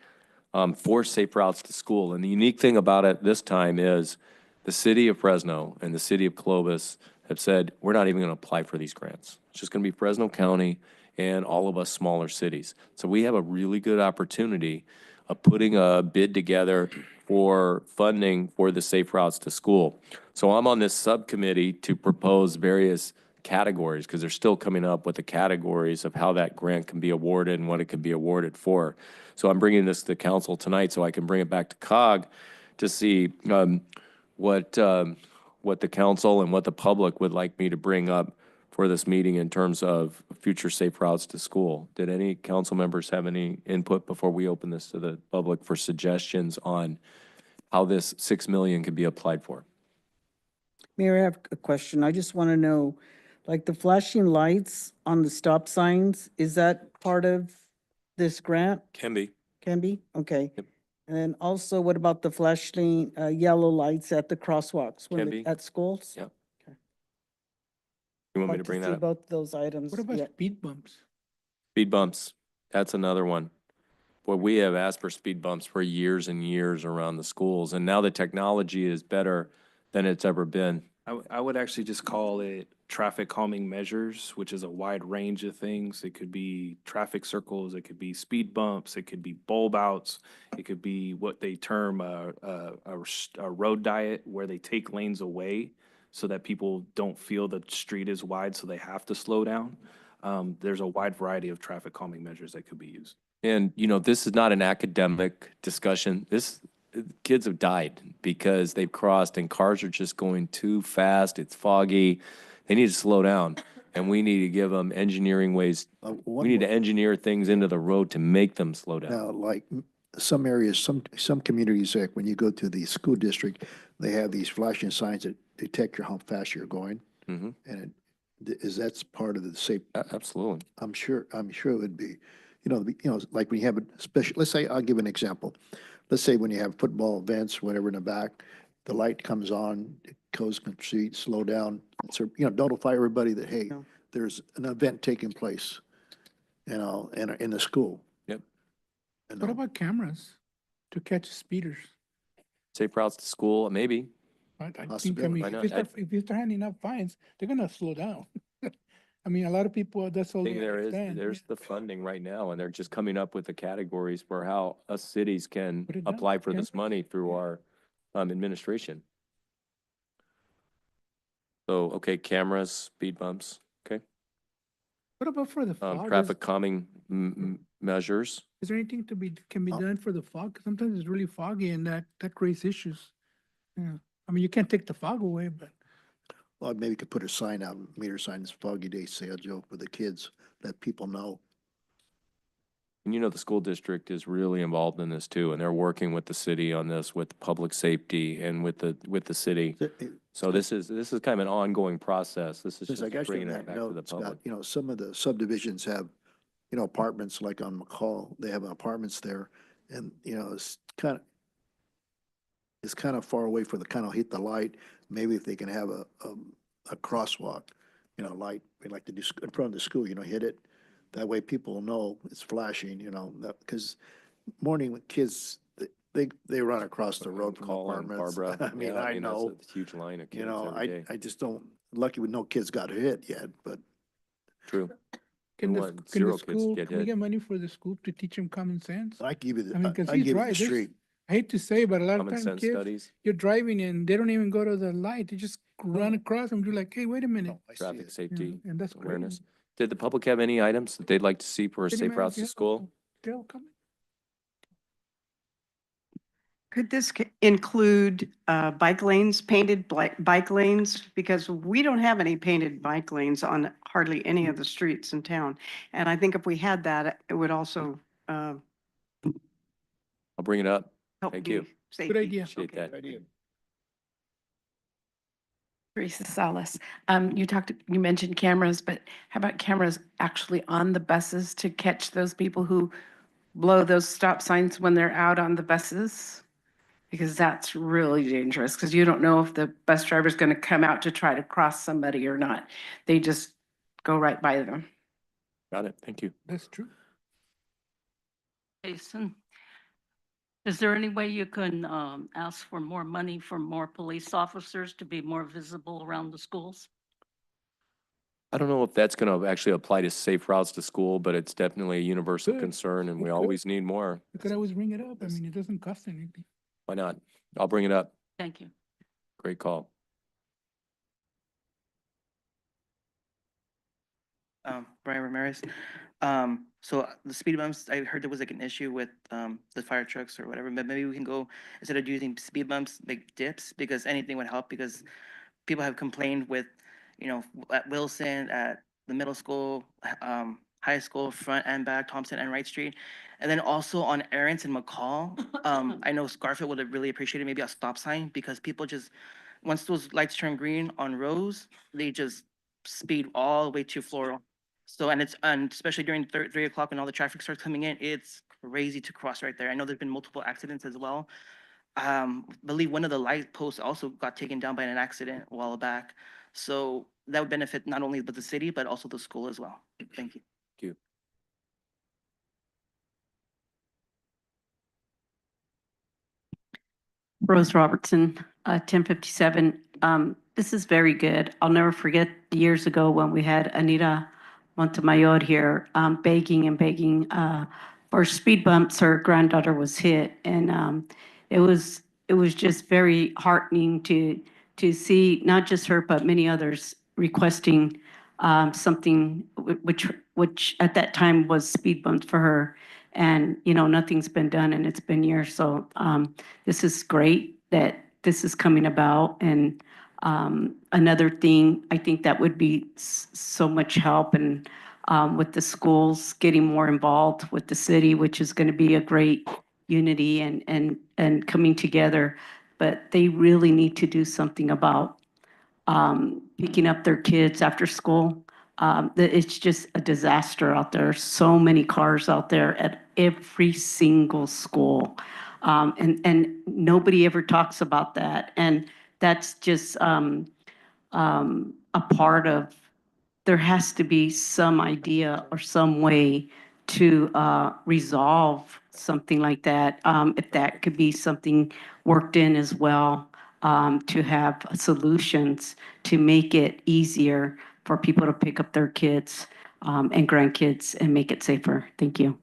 for Safe Routes to School. And the unique thing about it this time is the city of Fresno and the city of Clovis have said, we're not even going to apply for these grants. It's just going to be Fresno County and all of us smaller cities. So we have a really good opportunity of putting a bid together for funding for the Safe Routes to School. So I'm on this subcommittee to propose various categories because they're still coming up with the categories of how that grant can be awarded and what it can be awarded for. So I'm bringing this to council tonight so I can bring it back to COG to see what the council and what the public would like me to bring up for this meeting in terms of future Safe Routes to School. Did any council members have any input before we open this to the public for suggestions on how this 6 million could be applied for? Mayor, I have a question. I just want to know, like the flashing lights on the stop signs, is that part of this grant? Can be. Can be? Okay. Yep. And then also, what about the flashing yellow lights at the crosswalks Can when be. at schools? Yep. You want me to bring that up? Both those items. What about Yeah. speed bumps? Speed bumps, that's another one. Boy, we have asked for speed bumps for years and years around the schools, and now the technology is better than it's ever been. I would actually just call it traffic calming measures, which is a wide range of things. It could be traffic circles, it could be speed bumps, it could be bulb outs, it could be what they term a road diet, where they take lanes away so that people don't feel the street is wide, so they have to slow down. There's a wide variety of traffic calming measures that could be used. And, you know, this is not an academic discussion. Kids have died because they've crossed and cars are just going too fast. It's foggy. They need to slow down. And we need to give them engineering ways. We need to engineer things into the road to make them slow down. Now, like some areas, some communities, like when you go to the school district, they have these flashing signs that detect how fast you're going. Mhm. And that's part of the safe. Absolutely. I'm sure it would be, like when you have a special, let's say, I'll give an example. Let's say when you have football events, whatever in the back, the light comes on, it goes complete, slow down. So, notify everybody that, hey, there's an event taking place, in the school. Yep. What about cameras to catch speeders? Safe routes to school, maybe. I think, Possibility. Why if not? you start handing out fines, they're gonna slow down. I mean, a lot of people, that's all I they think understand. there's the funding right now, and they're just coming up with the categories for how us cities can Put it down, apply for this cameras. money through our administration. So, okay, cameras, speed bumps, okay, What about for the fog? traffic calming measures. Is there anything can be done for the fog? 'Cause sometimes it's really foggy and that creates issues. Yeah, I mean, you can't take the fog away, but Well, maybe you could put a sign out, meter sign, it's foggy day, say a joke for the kids, let people know. And you know, the school district is really involved in this too, and they're working with the city on this, with public safety and with the city. So this is kind of an ongoing process. This is Because I just guess bringing on it that back to the note, Scott, public. some of the subdivisions have, apartments like on McCall, they have apartments there. And, it's kind of far away for the kind of hit the light. Maybe if they can have a crosswalk, light, we like to do in front of the school, hit it. That way people know it's flashing, because morning when kids, they run across the road from Colin, apartments. Barbara. I mean, Yeah, I that's know, a huge line of kids every day. I just don't, lucky with no kids got hit yet, but True. can We the, want can zero the kids school, get can we hit. get money for the school to teach them common sense? I give you I mean, because I he's give you right. the There's, street. I hate to say, but a lot of Common times sense kids, studies, you're driving and they don't even go to the light. They just run across and you're like, hey, wait a minute. No, I see traffic it. safety And that's awareness. crazy. Did the public have any items that they'd like to see for City safe routes manager, to school? They'll come. Could this include bike lanes, painted bike lanes? Because we don't have any painted bike lanes on hardly any of the streets in town. And I think if we had that, it would also I'll bring it up. help Thank the you. safety. Good idea. Appreciate Okay. that. Teresa Salas, you mentioned cameras, but how about cameras actually on the buses to catch those people who blow those stop signs when they're out on the buses? Because that's really dangerous, because you don't know if the bus driver's gonna come out to try to cross somebody or not. They just go right by them. Got it. Thank you. That's true. Jason, is there any way you can ask for more money for more police officers to be more visible around the schools? I don't know if that's going to actually apply to safe routes to school, but it's definitely a universal Good. concern, and It we could. always need more. You could always bring it up. I mean, it doesn't cost anything. Why not? I'll bring it up. Thank you. Great call. Brian Ramirez. So the speed bumps, I heard there was like an issue with the fire trucks or whatever, but maybe we can go, instead of using speed bumps, make dips, because anything would help, because people have complained with, at Wilson, at the middle school, high school, front and back, Thompson and Wright Street. And then also on Aaron's and McCall, I know Garfield would have really appreciated maybe a stop sign, because people just, once those lights turn green on Rose, they just speed all the way to Floral. So, and especially during 3 o'clock when all the traffic starts coming in, it's crazy to cross right there. I know there's been multiple accidents as well. Believe one of the light posts also got taken down by an accident a while back. So that would benefit not only but the city, but also the school as well. Thank you. Thank you. Rose Robertson, 1057. This is very good. I'll never forget years ago when we had Anita Montemayor here, begging and begging for speed bumps. Her granddaughter was hit, and it was just very heartening to see not just her but many others requesting something which at that time was speed bumps for her. And nothing's been done, and it's been years. So this is great that this is coming about. And another thing, I think that would be so much help, and with the schools getting more involved with the city, which is going to be a great unity and coming together. But they really need to do something about picking up their kids after school. It's just a disaster out there. So many cars out there at every single school. And nobody ever talks about that. And that's just a part of, there has to be some idea or some way to resolve something like that. If that could be something worked in as well, to have solutions to make it easier for people to pick up their kids and grandkids and make it safer. Thank you.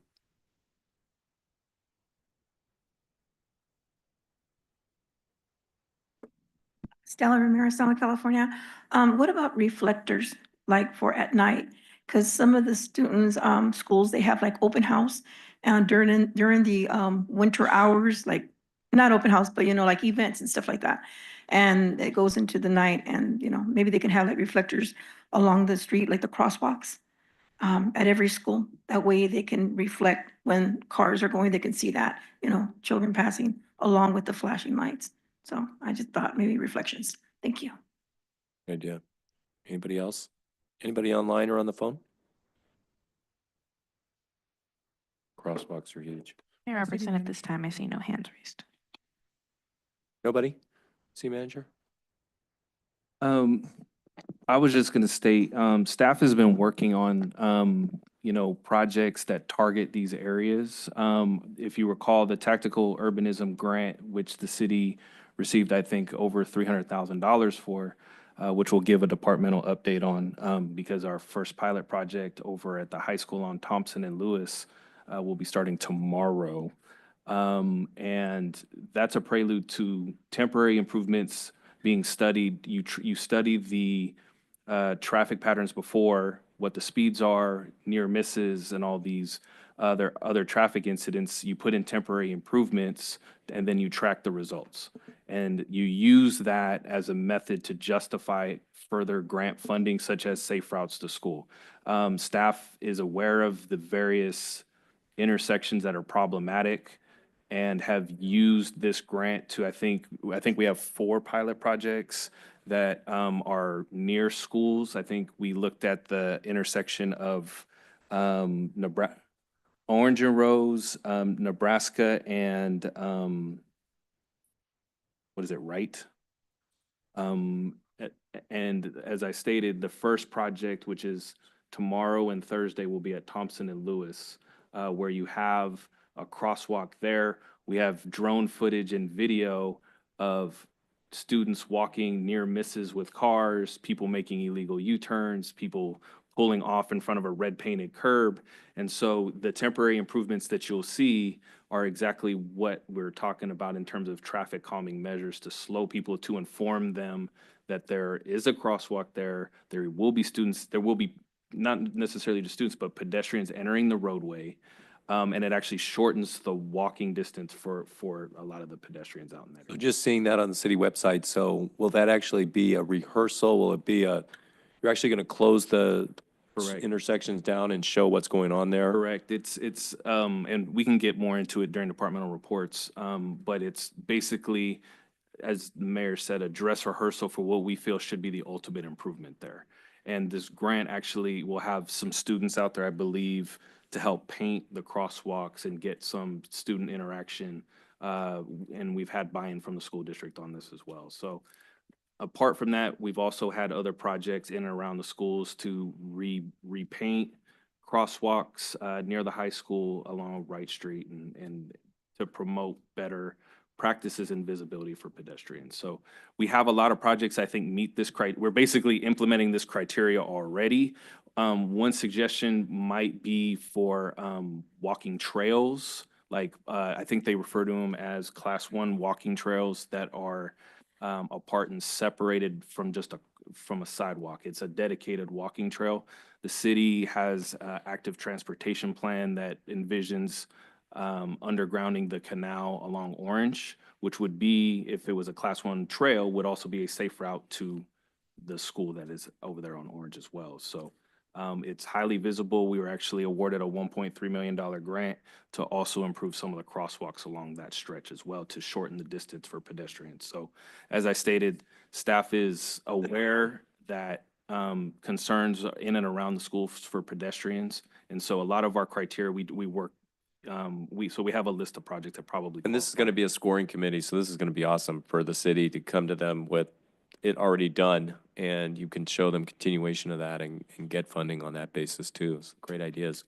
Stella Ramirez, Southern California. What about reflectors, like for at night? Because some of the students, schools, they have like open house and during the winter hours, like not open house, but like events and stuff like that. And it goes into the night, and maybe they can have like reflectors along the street, like the crosswalks at every school. That way they can reflect when cars are going, they can see that, children passing along with the flashing lights. So I just thought maybe reflections. Thank you. Good idea. Anybody else? Anybody online or on the phone? Crosswalks are huge. Mayor Robertson, at this time, I see no hands raised. Nobody? City manager? I was just gonna state, staff has been working on, projects that target these areas. If you recall, the tactical urbanism grant, which the city received, I think, over $300,000 for, which we'll give a departmental update on, because our first pilot project over at the high school on Thompson and Lewis will be starting tomorrow. And that's a prelude to temporary improvements being studied. You study the traffic patterns before, what the speeds are, near misses, and all these other traffic incidents. You put in temporary improvements, and then you track the results. And you use that as a method to justify further grant funding, such as safe routes to school. Staff is aware of the various intersections that are problematic and have used this grant to, I think we have 4 pilot projects that are near schools. I think we looked at the intersection of Nebraska, Orange and Rose, Nebraska, and what is it, Wright? And as I stated, the first project, which is tomorrow and Thursday, will be at Thompson and Lewis, where you have a crosswalk there. We have drone footage and video of students walking near misses with cars, people making illegal U-turns, people pulling off in front of a red painted curb. And so the temporary improvements that you'll see are exactly what we're talking about in terms of traffic calming measures to slow people, to inform them that there is a crosswalk there. There will be students, there will be not necessarily just students, but pedestrians entering the roadway. And it actually shortens the walking distance for a lot of the pedestrians out in that So area. just seeing that on the city website, so will that actually be a rehearsal? Will it be you're actually going to close the Correct. intersections down and show what's going on there? Correct. It's and we can get more into it during departmental reports, but it's basically, as the mayor said, a dress rehearsal for what we feel should be the ultimate improvement there. And this grant actually will have some students out there, I believe, to help paint the crosswalks and get some student interaction. And we've had buy-in from the school district on this as well. So apart from that, we've also had other projects in and around the schools to repaint crosswalks near the high school along Wright Street and to promote better practices and visibility for pedestrians. So we have a lot of projects I think meet this we're basically implementing this criteria already. One suggestion might be for walking trails. Like I think they refer to them as Class 1 walking trails that are apart and separated from from a sidewalk. It's a dedicated walking trail. The city has an active transportation plan that envisions undergrounding the canal along Orange, which would be, if it was a Class 1 trail, would also be a safe route to the school that is over there on Orange as well. So it's highly visible. We were actually awarded a $1.3 million grant to also improve some of the crosswalks along that stretch as well to shorten the distance for pedestrians. So as I stated, staff is aware that concerns in and around the schools for pedestrians. And so a lot of our criteria, we work, so we have a list of projects that probably. And this is going to be a scoring committee, so this is going to be awesome for the city to come to them with it already done, and you can show them continuation of that and get funding on that basis too. It's great ideas.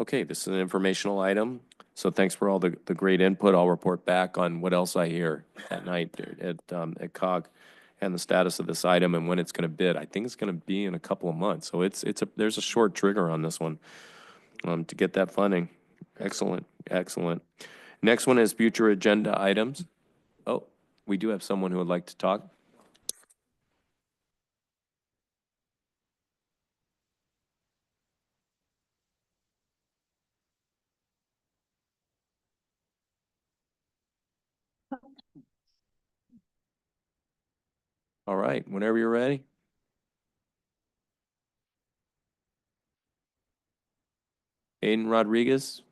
Okay, this is an informational item, so thanks for all the great input. I'll report back on what else I hear at night at COG and the status of this item and when it's going to bid. I think it's going to be in a couple of months, so there's a short trigger on this one to get that funding. Excellent, excellent. Next one is future agenda items. Oh, we do have someone who would like to talk. All right, whenever you're ready. Aiden Rodriguez.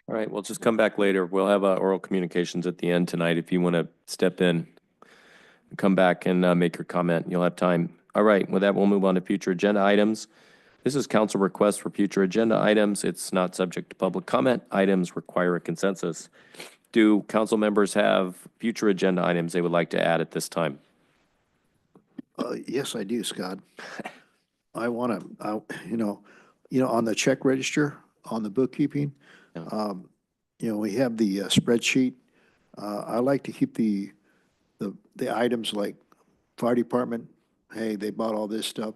All right, we'll just come back later. We'll have oral communications at the end tonight. If you want to step in, come back and make your comment, you'll have time. All right, with that, we'll move on to future agenda items. This is council request for future agenda items. It's not subject to public comment. Items require a consensus. Do council members have future agenda items they would like to add at this time? Yes, I do, Scott. I want to, on the check register, on the bookkeeping, we have the spreadsheet. I like to keep the items like fire department, hey, they bought all this stuff.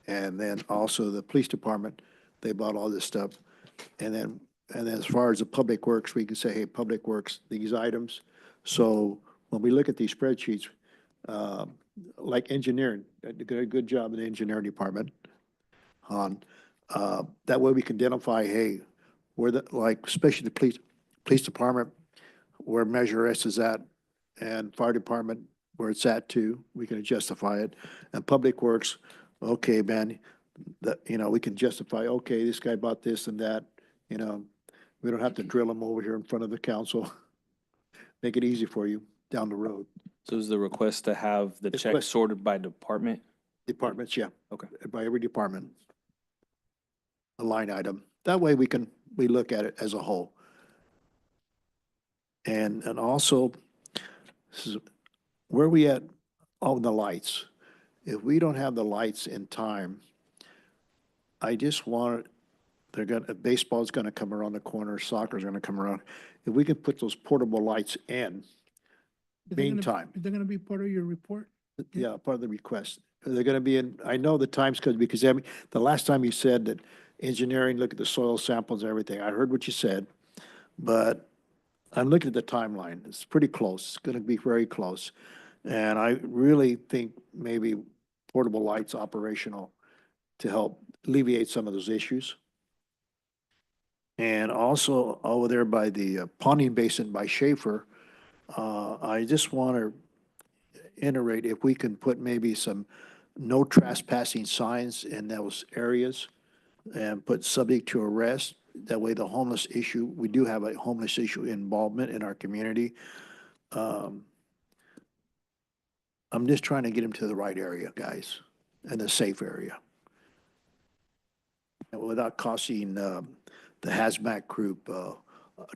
And then also the police department, they bought all this stuff. And then as far as the public works, we can say, hey, public works, these items. So when we look at these spreadsheets, like engineering, did a good job in the engineering department on, that way we can identify, hey, where especially the police department, where Measure S is at, and fire department, where it's at too, we can justify it. And public works, okay, man, we can justify, okay, this guy bought this and that, we don't have to drill them over here in front of the council. Make it easy for you down the road. So is the request to have the check sorted by department? Departments, yeah. Okay. By every department. A line item. That way we look at it as a whole. And also, this is where we at on the lights. If we don't have the lights in time, I just want, baseball's gonna come around the corner, soccer's gonna come around. If we can put those portable lights in, meantime. Is that gonna be part of your report? Yeah, part of the request. They're gonna be in, I know the times because the last time you said that engineering, look at the soil samples and everything. I heard what you said, but I'm looking at the timeline. It's pretty close. It's gonna be very close. And I really think maybe portable lights operational to help alleviate some of those issues. And also over there by the ponding basin by Schaefer, I just want to iterate if we can put maybe some no trespassing signs in those areas and put subject to arrest. That way the homeless issue, we do have a homeless issue involvement in our community. I'm just trying to get them to the right area, guys, and a safe area. And without costing the hazmat group, a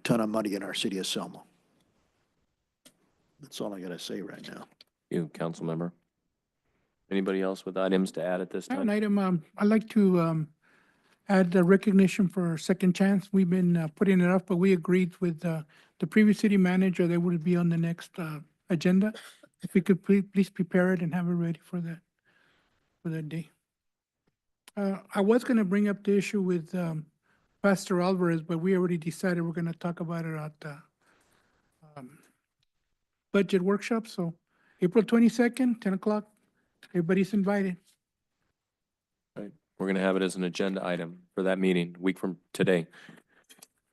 ton of money in our city of Selma. That's all I gotta say right now. You, council member. Anybody else with items to add at this I have an time? item, I'd like to add the recognition for Second Chance. We've been putting it off, but we agreed with the previous city manager that would be on the next agenda. If we could please prepare it and have it ready for that day. I was gonna bring up the issue with Pastor Alvarez, but we already decided we're gonna talk about it at the budget workshop. So April 22nd, 10 o'clock, everybody's invited. Right. We're going to have it as an agenda item for that meeting, a week from today.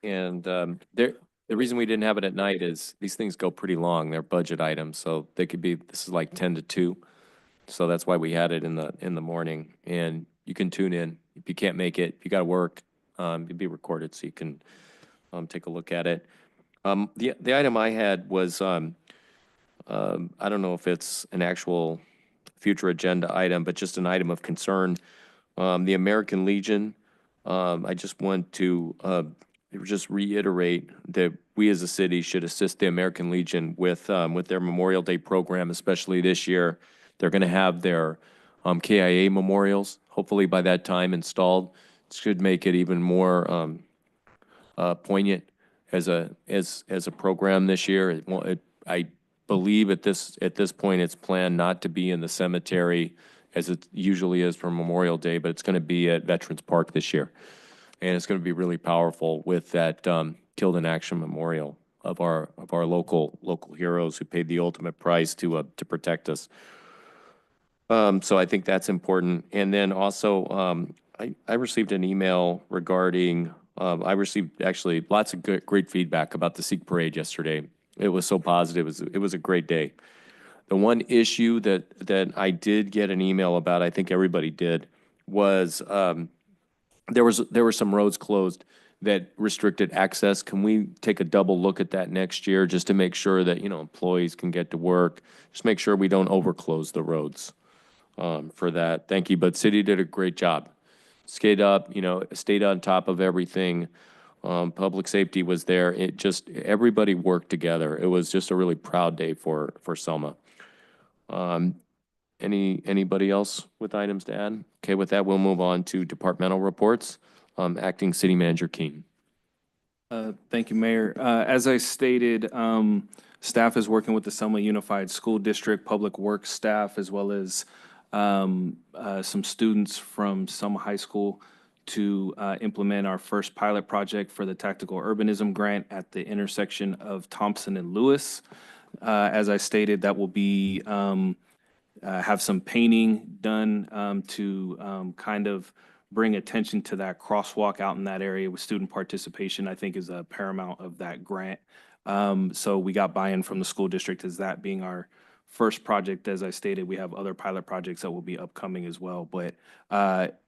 And the reason we didn't have it at night is these things go pretty long. They're budget items, so they could be, this is like 10 to 2. So that's why we had it in the morning. And you can tune in. If you can't make it, if you got to work, it'd be recorded so you can take a look at it. The item I had was, I don't know if it's an actual future agenda item, but just an item of concern. The American Legion, I just want to just reiterate that we as a city should assist the American Legion with their Memorial Day program, especially this year. They're going to have their KIA memorials, hopefully by that time installed. It should make it even more poignant as a program this year. I believe at this point it's planned not to be in the cemetery as it usually is for Memorial Day, but it's going to be at Veterans Park this year. And it's going to be really powerful with that Killed in Action memorial of our local heroes who paid the ultimate price to protect us. So I think that's important. And then also, I received an email regarding, I received actually lots of great feedback about the Sikh parade yesterday. It was so positive. It was a great day. The one issue that I did get an email about, I think everybody did, was there were some roads closed that restricted access. Can we take a double look at that next year just to make sure that, employees can get to work? Just make sure we don't overclose the roads for that. Thank you. But city did a great job. Stayed up, stayed on top of everything. Public safety was there. It just, everybody worked together. It was just a really proud day for Selma. Anybody else with items to add? Okay, with that, we'll move on to departmental reports. Acting City Manager King. Thank you, Mayor. As I stated, staff is working with the Selma Unified School District, Public Works staff, as well as some students from Selma High School to implement our first pilot project for the Tactical Urbanism Grant at the intersection of Thompson and Lewis. As I stated, that will be have some painting done to kind of bring attention to that crosswalk out in that area with student participation, I think is a paramount of that grant. So we got buy-in from the school district as that being our first project. As I stated, we have other pilot projects that will be upcoming as well, but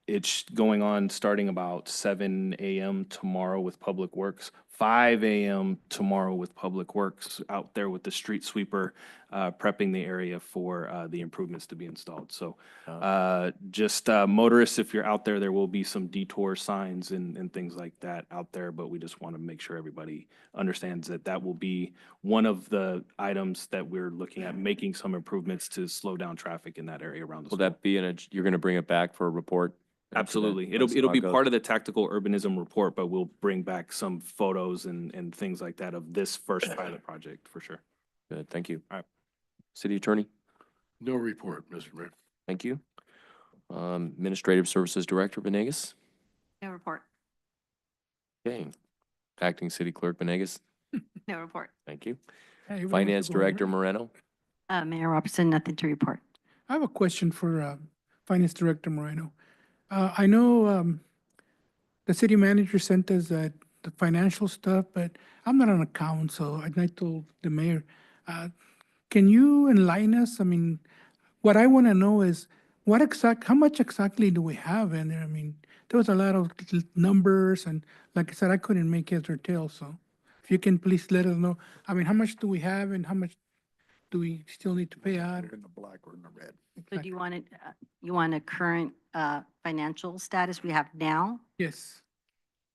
it's going on starting about 7 a.m. tomorrow with Public Works, 5 a.m. tomorrow with Public Works out there with the street sweeper prepping the area for the improvements to be installed. So just motorists, if you're out there, there will be some detour signs and things like that out there, but we just want to make sure everybody understands that that will be one of the items that we're looking at, making some improvements to slow down traffic in that area around the Will school. that be you're going to bring it back for a report? Absolutely. It'll be part of the tactical urbanism report, but we'll bring back some photos and things like that of this first pilot project for sure. Good, thank you. All right. City Attorney? No report, Mr. Mayor. Thank you. Administrative Services Director Venegas? No report. Okay. Acting City Clerk Venegas? No report. Thank you. Hey, everyone wants Finance to go home, Director right? Moreno? Mayor Robertson, nothing to report. I have a question for Finance Director Moreno. I know the city manager sent us the financial stuff, but I'm not an accountant, so I told the mayor, can you enlighten us? I mean, what I want to know is how much exactly do we have in there? I mean, there was a lot of numbers, and like I said, I couldn't make heads or tails. So if you can please let us know, I mean, how much do we have and how much do we still need to pay out? We're in the black or in the red. So do you want a current financial status we have now? Yes.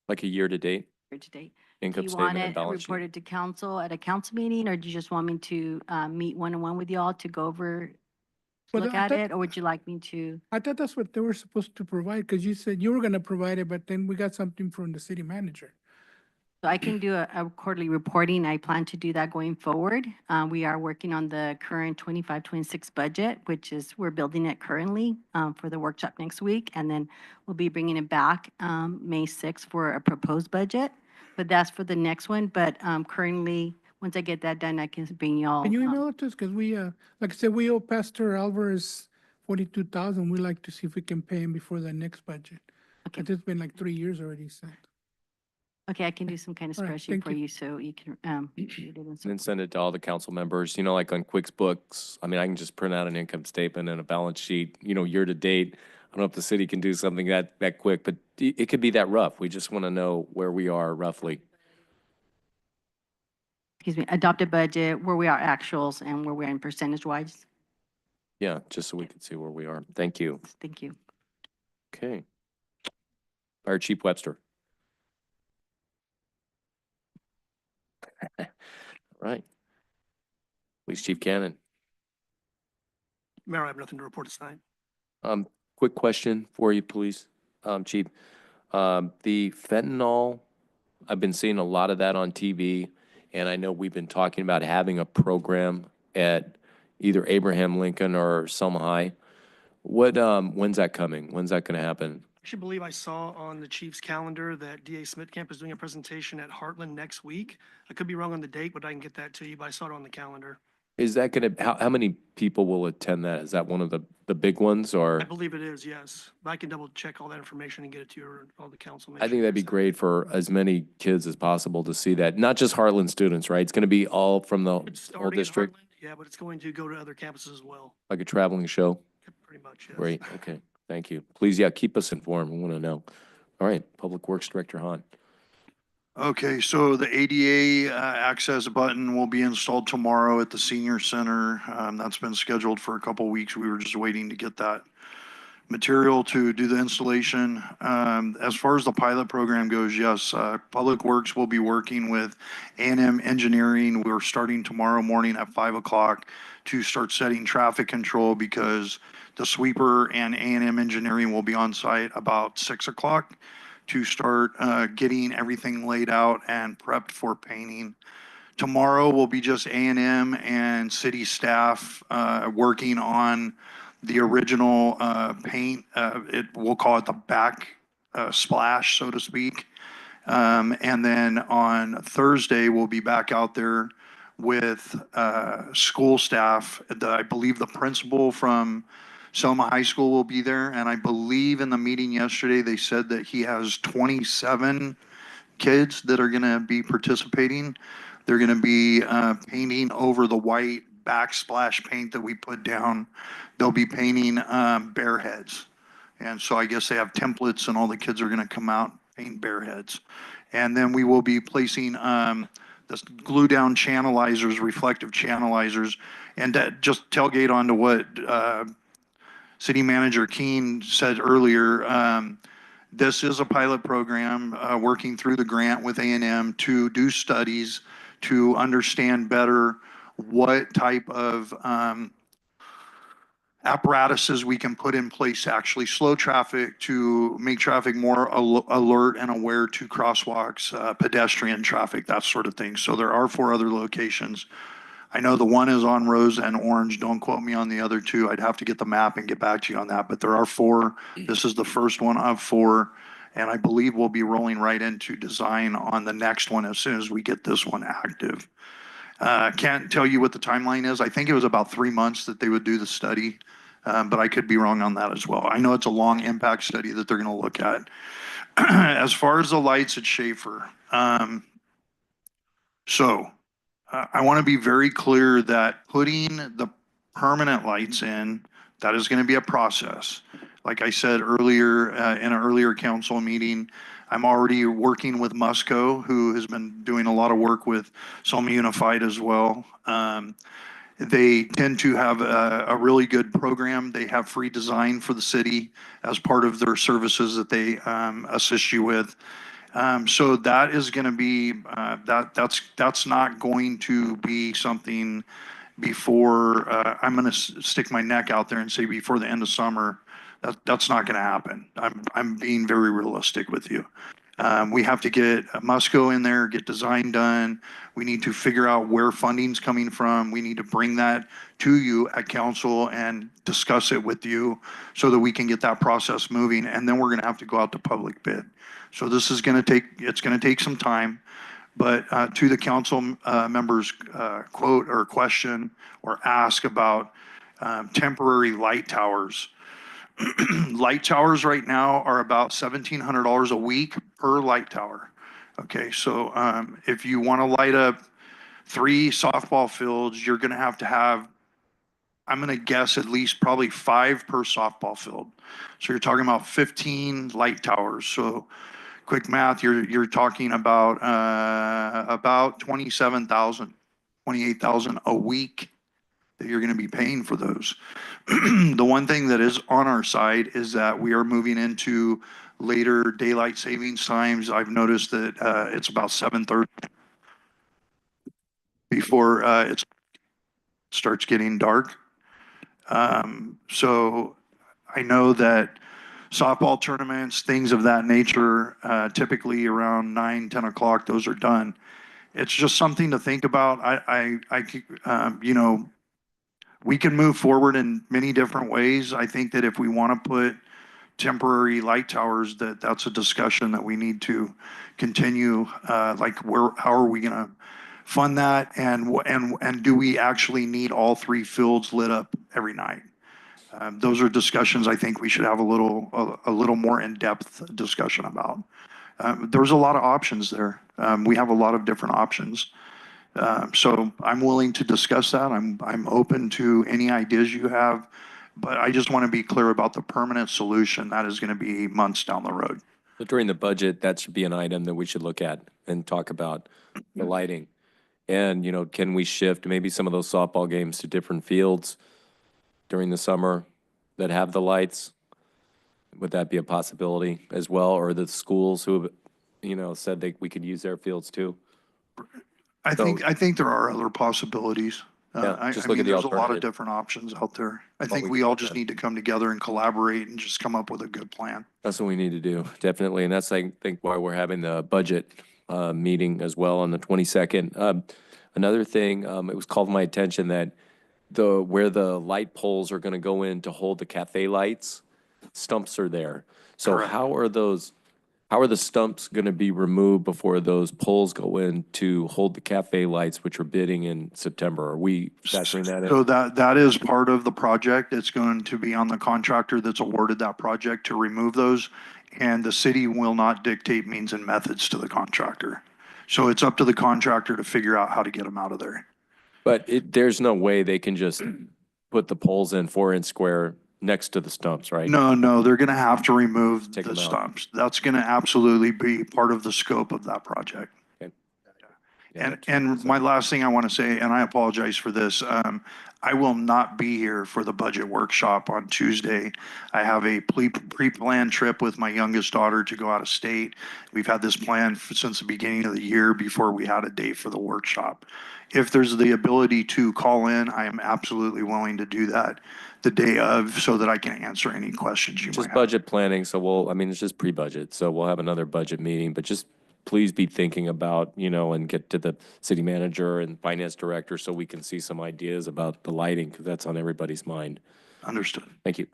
Like a year to date Year to date. Do income you want statement and it balance sheet. reported to council at a council meeting, or do you just want me to meet one-on-one with y'all to go over, Well, look I at thought- it, or would you like me to? I thought that's what they were supposed to provide, because you said you were gonna provide it, but then we got something from the city manager. So I can do a quarterly reporting. I plan to do that going forward. We are working on the current 25-26 budget, which is, we're building it currently for the workshop next week. And then we'll be bringing it back May 6th for a proposed budget. But that's for the next one. But currently, once I get that done, I can bring y'all. Can you email it to us? Because we, like I said, we owe Pastor Alvarez 42,000. We'd like to see if we can pay him before the next budget. Okay. It's been like 3 years already sent. Okay, I can do some kind of All right, spreadsheet thank for you. you so you can read it and so And then send it to all the council members, you know, like on Quick's books. I mean, I can just print out an income statement and a balance sheet, you know, year to date. I don't know if the city can do something that quick, but it could be that rough. We just want to know where we are roughly. excuse me, adopted budget, where we are actuals and where we're in percentage wise. Yeah, just so we can see where we are. Thank you. Thank you. Okay. Fire Chief Webster. Right. Police Chief Cannon. Mayor, I have nothing to report tonight. Quick question for you, please, Chief. The fentanyl, I've been seeing a lot of that on TV, and I know we've been talking about having a program at either Abraham Lincoln or Selma High. What, when's that coming? When's that gonna happen? I should believe I saw on the chief's calendar that DA Smithcamp is doing a presentation at Heartland next week. I could be wrong on the date, but I can get that to you, but I saw it on the calendar. Is that gonna, how many people will attend that? Is that one of the big ones, I or? believe it is, yes. But I can double check all that information and get it to you or all the council. I think that'd be great for as many kids as possible to see that, not just Heartland students, right? It's gonna be all from the It's whole already in district, Heartland, yeah, but it's going to go to other campuses as well, like a traveling show. pretty much, yes. Great, okay, thank you. Please, yeah, keep us informed, we want to know. All right, Public Works Director Hahn. Okay, so the ADA access button will be installed tomorrow at the senior center. That's been scheduled for a couple weeks. We were just waiting to get that material to do the installation. As far as the pilot program goes, yes, Public Works will be working with A&M Engineering. We're starting tomorrow morning at 5 o'clock to start setting traffic control because the sweeper and A&M Engineering will be on site about 6 o'clock to start getting everything laid out and prepped for painting. Tomorrow will be just A&M and city staff working on the original paint. We'll call it the back splash, so to speak. And then on Thursday, we'll be back out there with school staff. I believe the principal from Selma High School will be there. And I believe in the meeting yesterday, they said that he has 27 kids that are going to be participating. They're going to be painting over the white backsplash paint that we put down. They'll be painting bear heads. And so I guess they have templates and all the kids are going to come out, paint bear heads. And then we will be placing this glue down channelizers, reflective channelizers, and that just tailgate onto what City Manager Keene said earlier. This is a pilot program working through the grant with A&M to do studies to understand better what type of apparatuses we can put in place to actually slow traffic, to make traffic more alert and aware to crosswalks, pedestrian traffic, that sort of thing. So there are 4 other locations. I know the one is on Rose and Orange. Don't quote me on the other 2. I'd have to get the map and get back to you on that. But there are 4. This is the first one of 4. And I believe we'll be rolling right into design on the next one as soon as we get this one active. Can't tell you what the timeline is. I think it was about 3 months that they would do the study, but I could be wrong on that as well. I know it's a long impact study that they're going to look at. As far as the lights at Schaefer, I want to be very clear that putting the permanent lights in, that is going to be a process. Like I said earlier, in an earlier council meeting, I'm already working with Musco, who has been doing a lot of work with Selma Unified as well. They tend to have a really good program. They have free design for the city as part of their services that they assist you with. So that is going to be, that's not going to be something before, I'm going to stick my neck out there and say before the end of summer. That's not going to happen. I'm being very realistic with you. We have to get Musco in there, get design done. We need to figure out where funding's coming from. We need to bring that to you at council and discuss it with you so that we can get that process moving. And then we're going to have to go out to public bid. So this is going to take, it's going to take some time. But to the council members' quote or question or ask about temporary light towers. Light towers right now are about $1,700 a week per light tower. Okay, so if you want to light up 3 softball fields, you're going to have, I'm going to guess at least probably 5 per softball field. So you're talking about 15 light towers. So quick math, you're talking about 27,000, 28,000 a week that you're going to be paying for those. The one thing that is on our side is that we are moving into later daylight savings times. I've noticed that it's about 7:30 before it starts getting dark. So I know that softball tournaments, things of that nature, typically around 9, 10 o'clock, those are done. It's just something to think about. You know, we can move forward in many different ways. I think that if we want to put temporary light towers, that's a discussion that we need to continue. Like how are we going to fund that? And do we actually need all 3 fields lit up every night? Those are discussions I think we should have a little more in-depth discussion about. There's a lot of options there. We have a lot of different options. So I'm willing to discuss that. I'm open to any ideas you have, but I just want to be clear about the permanent solution. That is going to be months down the road. So during the budget, that should be an item that we should look at and talk about the lighting. And, you know, can we shift maybe some of those softball games to different fields during the summer that have the lights? Would that be a possibility as well? Or the schools who, you know, said we could use their fields too? I think there are other possibilities. Yeah, just I look mean, at the there's a lot of alternative. different options out there. I What think we we can all look just at. need to come together and collaborate and just come up with a good plan. That's what we need to do, definitely. And that's, I think, why we're having the budget meeting as well on the 22nd. Another thing, it was called to my attention that where the light poles are going to go in to hold the cafe lights, stumps are there. So Correct. how are the stumps going to be removed before those poles go in to hold the cafe lights, which are bidding in September? Are we factoring that in? So that is part of the project. It's going to be on the contractor that's awarded that project to remove those. And the city will not dictate means and methods to the contractor. So it's up to the contractor to figure out how to get them out of there. But there's no way they can just put the poles in 4-inch square next to the stumps, right? No, they're going to have to remove Take the them out. stumps. That's going to absolutely be part of the scope of that project. Okay. Yeah, And my last thing I want to say, and I apologize for this, I will not be here for the budget workshop on Tuesday. I have a pre-planned trip with my youngest daughter to go out of state. We've had this plan since the beginning of the year before we had a date for the workshop. If there's the ability to call in, I am absolutely willing to do that the day of so that I can answer any questions you might just have. budget planning, so it's just pre-budget, so we'll have another budget meeting, but just please be thinking about, and get to the city manager and finance director so we can see some ideas about the lighting, because that's on everybody's mind. Understood. Thank you.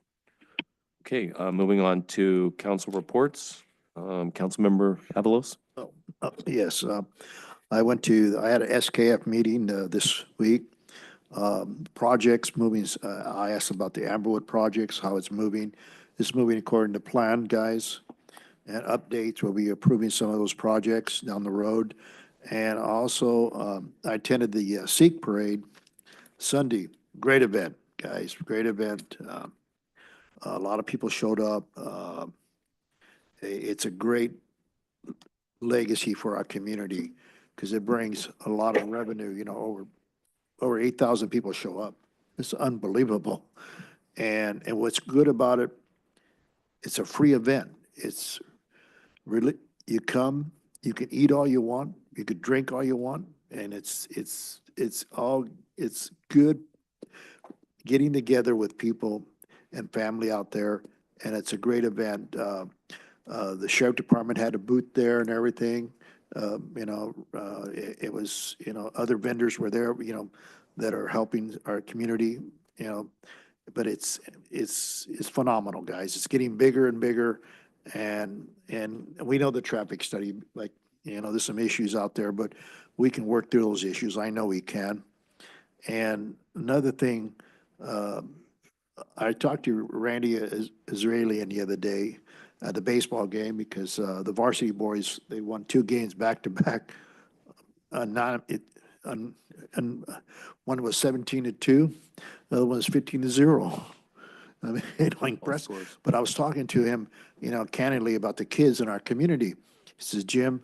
Okay, moving on to council reports. Councilmember Avalos? Yes, I had a SKF meeting this week. Projects moving, I asked about the Amberwood projects, how it's moving. It's moving according to plan, guys. And updates, we'll be approving some of those projects down the road. And also, I attended the Sikh Parade Sunday. Great event, guys, great event. A lot of people showed up. It's a great legacy for our community because it brings a lot of revenue, over 8,000 people show up. It's unbelievable. And what's good about it, it's a free event. It's really, you come, you can eat all you want, you could drink all you want, and it's good getting together with people and family out there, and it's a great event. The sheriff department had a booth there and everything. It was, other vendors were there, that are helping our community, but it's phenomenal, guys. It's getting bigger and bigger, and we know the traffic study, like, there's some issues out there, but we can work through those issues. I know we can. And another thing, I talked to Randy Israeli the other day at the baseball game because the varsity boys, they won 2 games back to back. One was 17-2, the other one was 15-0. I mean, impressive. But I was talking to him, candidly about the kids in our community. He says, Jim,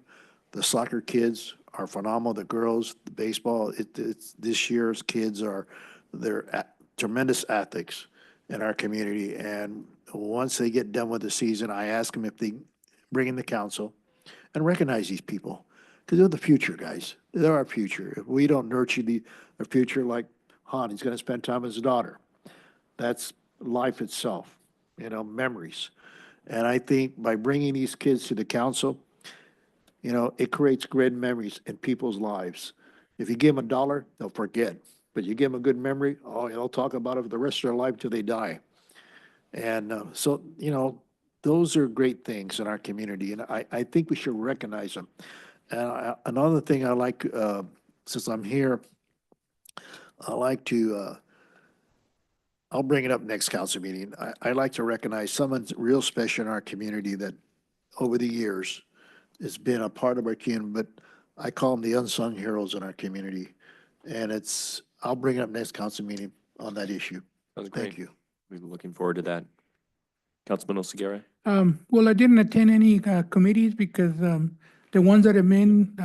the soccer kids are phenomenal. The girls, the baseball, it's this year's kids they're tremendous athletes in our community. And once they get done with the season, I ask them if they bring in the council and recognize these people, because they're the future, guys. They're our future. If we don't nurture their future, like Han, he's going to spend time with his daughter. That's life itself, memories. And I think by bringing these kids to the council, it creates great memories in people's lives. If you give them $1, they'll forget. But you give them a good memory, they'll talk about it for the rest of their life till they die. And so, those are great things in our community, and I think we should recognize them. And another thing I like, since I'm here, I like to, I'll bring it up next council meeting. I like to recognize someone real special in our community that over the years has been a part of our team, but I call them the unsung heroes in our community. And I'll bring it up next council meeting on that issue. Sounds great. Thank you. We're looking forward to that. Councilman Oseguera? Well, I didn't attend any committees because the ones that I'm in,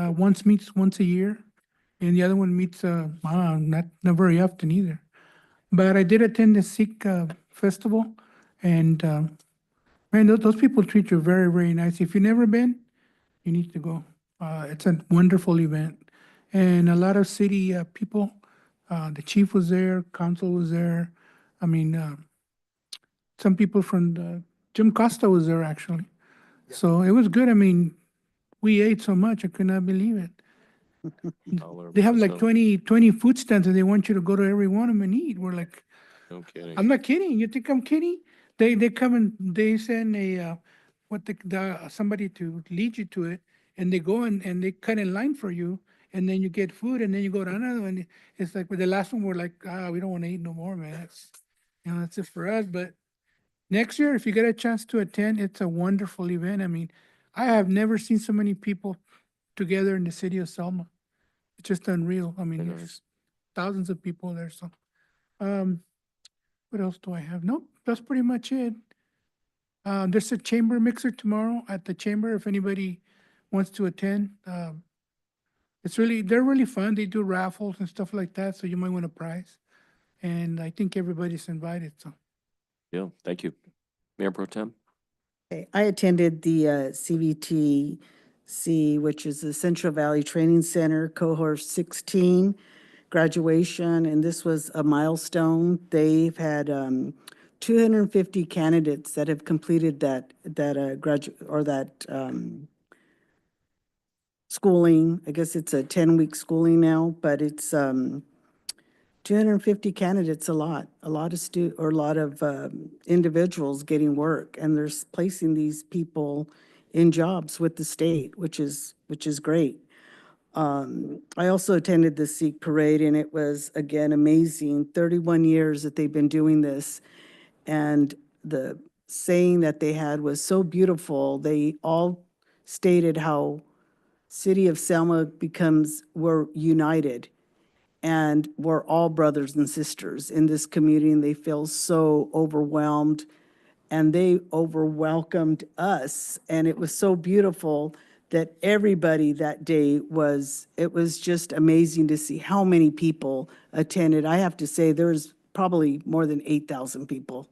meets once a year, and the other one meets not very often either. But I did attend the Sikh festival, and man, those people treat you very, very nice. If you've never been, you need to go. It's a wonderful event, and a lot of city people. The chief was there, council was there. I mean, some people from Jim Costa was there actually. Yeah. So it was good. I mean, we ate so much, I could not believe it. They have like 20 food stands and they want you to go to every one of them and eat. We're like, no kidding. I'm not kidding. You think I'm kidding? They come and they send somebody to lead you to it, and they go and they cut in line for you, and then you get food, and then you go to another one. It's like with the last one, we're like, we don't want to eat no more, man. That's it for us. But next year, if you get a chance to attend, it's a wonderful event. I mean, I have never seen so many people together in the city of Selma. It's just unreal. I mean, there's thousands of people there. So, what else do I have? Nope, that's pretty much it. There's a chamber mixer tomorrow at the chamber if anybody wants to attend. They're really fun. They do raffles and stuff like that, so you might win a prize. And I think everybody's invited, so. Yeah, thank you. Mayor Pro Tem? Okay, I attended the CVTC, which is the Central Valley Training Center, cohort 16 graduation, and this was a milestone. They've had 250 candidates that have completed that schooling. I guess it's a 10-week schooling now, but it's 250 candidates, a lot of individuals getting work, and they're placing these people in jobs with the state, which is great. I also attended the Sikh parade, and it was, again, amazing. 31 years that they've been doing this, and the saying that they had was so beautiful. They all stated how City of Selma we're united, and we're all brothers and sisters in this community, and they feel so overwhelmed, and they overwhelmed us, and it was so beautiful that everybody that day it was just amazing to see how many people attended. I have to say there was probably more than 8,000 people.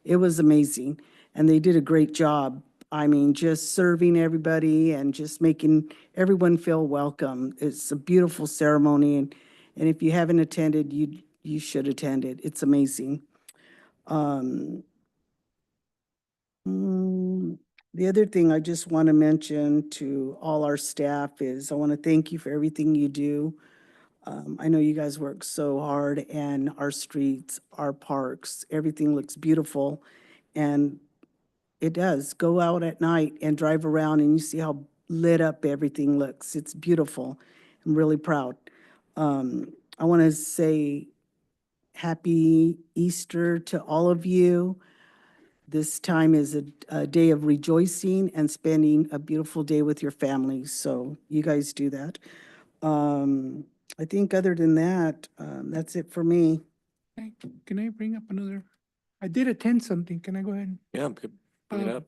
It was amazing, and they did a great job I mean, just serving everybody and just making everyone feel welcome. It's a beautiful ceremony, and if you haven't attended, you should attend it. It's amazing. The other thing I just want to mention to all our staff is I want to thank you for everything you do. I know you guys work so hard, and our streets, our parks, everything looks beautiful. And it does. Go out at night and drive around and you see how lit up everything looks. It's beautiful. I'm really proud. I want to say happy Easter to all of you. This time is a day of rejoicing and spending a beautiful day with your families. So you guys do that. I think other than that, that's it for me. Hey, can I bring up another? I did attend something. Can I go ahead? Yeah, bring it up.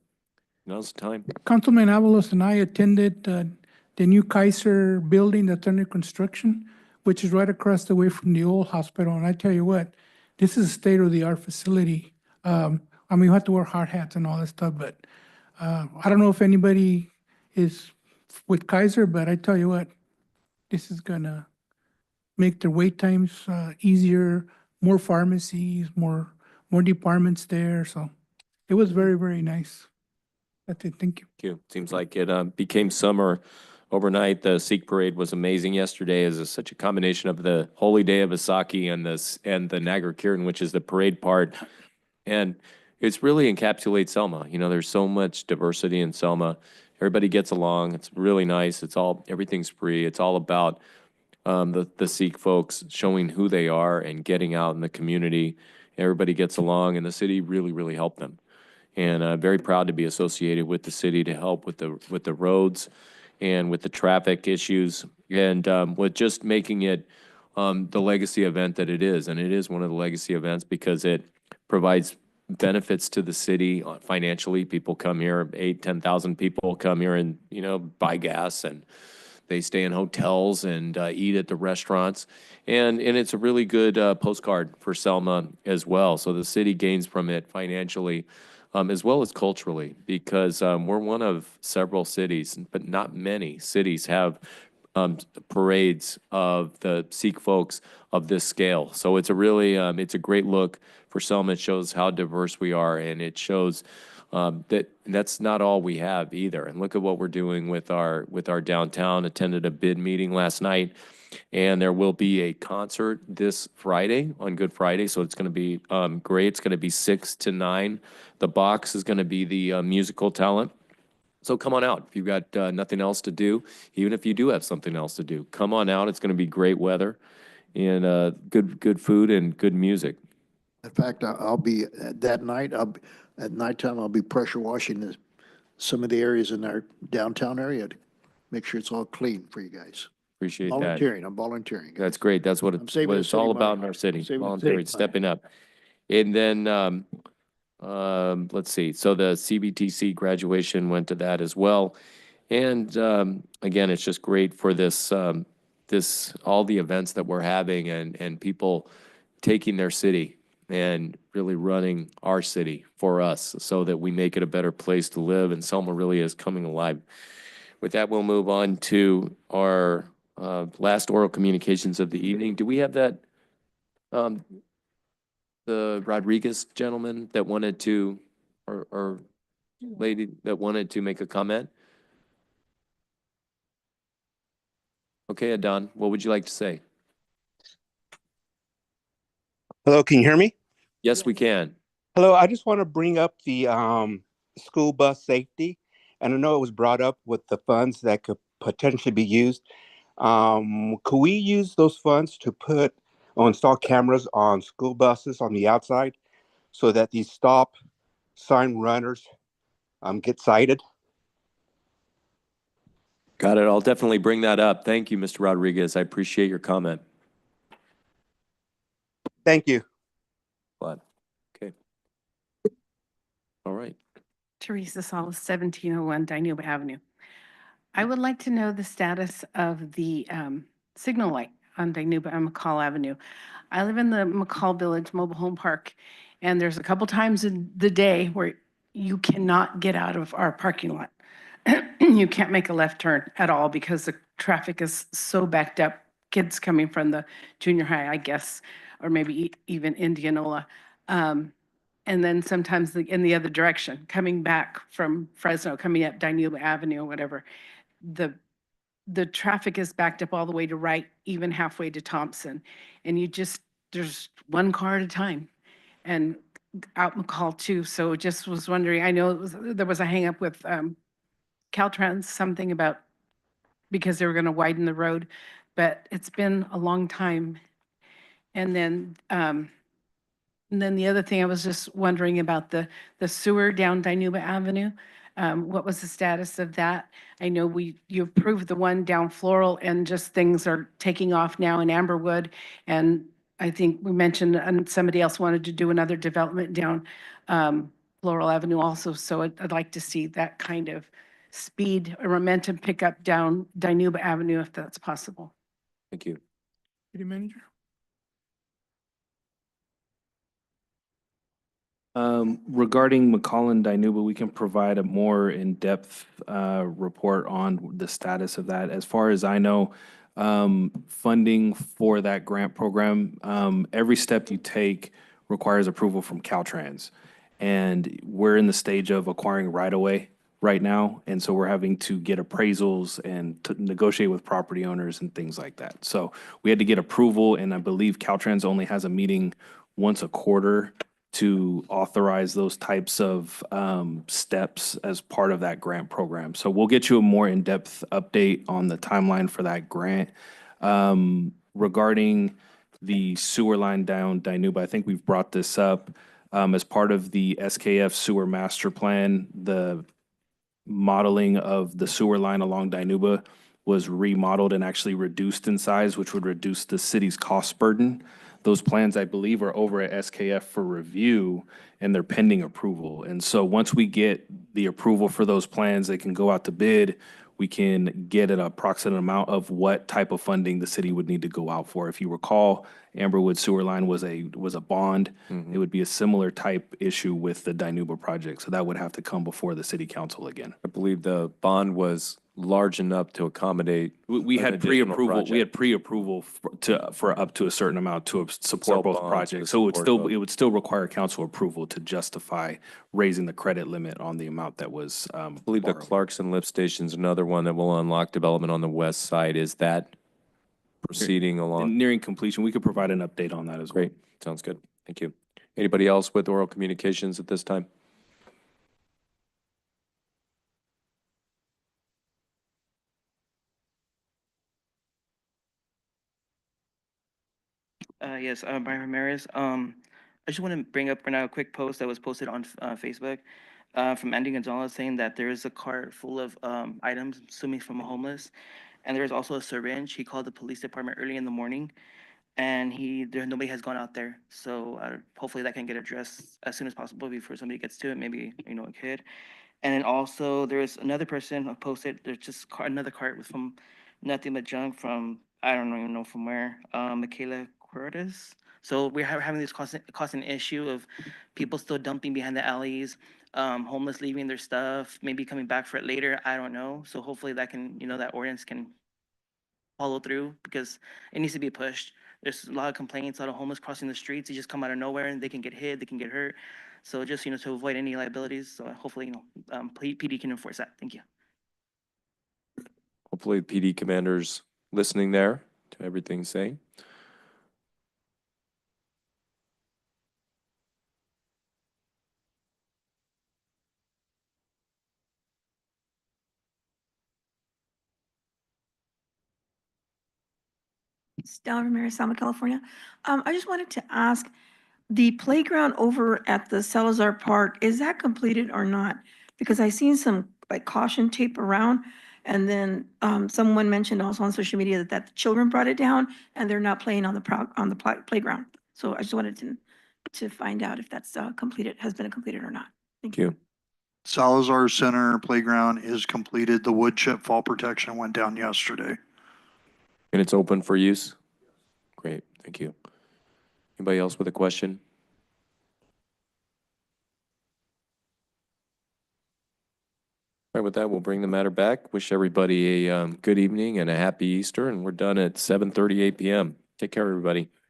Now's the time. Councilman Avalos and I attended the new Kaiser building that's under construction, which is right across the way from the old hospital. And I tell you what, this is a state-of-the-art facility. I mean, you have to wear hard hats and all that stuff, but I don't know if anybody is with Kaiser, but I tell you what, this is gonna make their wait times easier, more pharmacies, more departments there. So it was very, very nice. That's it. Thank you. Thank you. Seems like it became summer overnight. The Sikh parade was amazing yesterday. Is such a combination of the Holy Day of Vaisakhi and the Nagar Kiran, which is the parade part, and it's really encapsulates Selma. You know, there's so much diversity in Selma. Everybody gets along. It's really nice. Everything's free. It's all about the Sikh folks showing who they are and getting out in the community. Everybody gets along, and the city really, really helped them. And very proud to be associated with the city to help with the roads and with the traffic issues, and with just making it the legacy event that it is. And it is one of the legacy events because it provides benefits to the city financially. People come here, 10,000 people come here and, you know, buy gas, and they stay in hotels and eat at the restaurants. And it's a really good postcard for Selma as well. So the city gains from it financially, as well as culturally, because we're one of several cities, but not many cities have parades of the Sikh folks of this scale. So it's a really, it's a great look for Selma. It shows how diverse we are, and it shows that's not all we have either. And look at what we're doing with our downtown. Attended a bid meeting last night, and there will be a concert this Friday on Good Friday. So it's going to be great. It's going to be 6 to 9. The box is going to be the musical talent. So come on out if you've got nothing else to do. Even if you do have something else to do, come on out. It's going to be great weather and good food and good music. In fact, I'll be that night. At nighttime. I'll be pressure washing some of the areas in our downtown area to make sure it's all clean for you guys. Appreciate that. Volunteering. I'm volunteering. Guys. That's great. That's what I'm saving what the it's city all money. about in our city. Saving the Volunteering, city stepping up. And then let's see. So the CBTC graduation went to that as well. And again, it's just great for this all the events that we're having and people taking their city and really running our city for us so that we make it a better place to live, and Selma really is coming alive. With that, we'll move on to our last oral communications of the evening. Do we have that, the Rodriguez gentleman that wanted to, or lady that wanted to make a comment? Okay, Adon, what would you like to say? Hello, can you hear me? Yes, we can. Hello, I just want to bring up the school bus safety. And I know it was brought up with the funds that could potentially be used. Could we use those funds to put or install cameras on school buses on the outside so that these stop sign runners get cited? Got it. I'll definitely bring that up. Thank you, Mr. Rodriguez. I appreciate your comment. Thank you. Glad. Okay. All right. Teresa Salas, 1701 Dinuba Avenue. I would like to know the status of the signal light on Dinuba and McCall Avenue. I live in the McCall Village Mobile Home Park, and there's a couple times in the day where you cannot get out of our parking lot. You can't make a left turn at all because the traffic is so backed up. Kids coming from the junior high, I guess, or maybe even Indianola. And then sometimes in the other direction, coming back from Fresno, coming up Dinuba Avenue or whatever. The traffic is backed up all the way to Wright, even halfway to Thompson. And there's one car at a time. And out McCall too. So just was wondering, I know there was a hang up with Caltrans, something about because they were going to widen the road, but it's been a long time. And then the other thing I was just wondering about the sewer down Dinuba Avenue. What was the status of that? I know you approved the one down Floral and just things are taking off now in Amberwood. And I think we mentioned and somebody else wanted to do another development down Floral Avenue also. So I'd like to see that kind of speed or momentum pick up down Dinuba Avenue if that's possible. Thank you. City Manager? Regarding McCall and Dinuba, we can provide a more in-depth report on the status of that. As far as I know, funding for that grant program, every step you take requires approval from Caltrans. And we're in the stage of acquiring right-of-way right now. And so we're having to get appraisals and to negotiate with property owners and things like that. So we had to get approval, and I believe Caltrans only has a meeting once a quarter to authorize those types of steps as part of that grant program. So we'll get you a more in-depth update on the timeline for that grant. Regarding the sewer line down Dinuba, I think we've brought this up. As part of the SKF sewer master plan, the modeling of the sewer line along Dinuba was remodeled and actually reduced in size, which would reduce the city's cost burden. Those plans, I believe, are over at SKF for review and they're pending approval. And so once we get the approval for those plans, they can go out to bid. We can get an approximate amount of what type of funding the city would need to go out for. If you recall, Amberwood Sewer Line was a bond. It would be a similar type issue with the Dinuba project. So that would have to come before the city council again. I believe the bond was large enough to accommodate. We an had additional pre-approval. project. We had pre-approval for up to a certain amount to support Sell both bonds projects. to So support both. it would still require council approval to justify raising the credit limit on the amount that was I believe the borrowed. Clarkson lift station's another one that will unlock development on the west side. Is that proceeding along? And nearing completion. We could provide an update on that as well. Great, sounds good. Thank you. Anybody else with oral communications at this time? Yes, Brian Ramirez. I just want to bring up right now a quick post that was posted on Facebook from Andy Gonzalez saying that there is a cart full of items, assuming from a homeless, and there's also a syringe. He called the police department early in the morning, and nobody has gone out there. So hopefully that can get addressed as soon as possible before somebody gets to it. Maybe a kid. And then also there's another person who posted there's just another cart with from nothing but junk from I don't even know from where Michaela Cordes. So we're having this constant issue of people still dumping behind the alleys, homeless leaving their stuff, maybe coming back for it later. I don't know. So hopefully that can that ordinance can follow through because it needs to be pushed. There's a lot of complaints, a lot of homeless crossing the streets. They just come out of nowhere and they can get hit, they can get hurt. So just to avoid any liabilities. So hopefully PD can enforce that. Thank you. Hopefully PD commander's listening there to everything saying. Stella Ramirez, Selma, California. I just wanted to ask, the playground over at the Salazar Park, is that completed or not? Because I seen some like caution tape around, and then someone mentioned also on social media that the children brought it down and they're not playing on the playground. So I just wanted to find out if that's has been completed or not. Thank you. Salazar Center Playground is completed. The wood chip fall protection went down yesterday. And it's open for use? Great, thank you. Anybody else with a question? right, with that, we'll bring the matter back. Wish everybody a good evening and a happy Easter, and we're done at 7:38 p.m. Take care, everybody.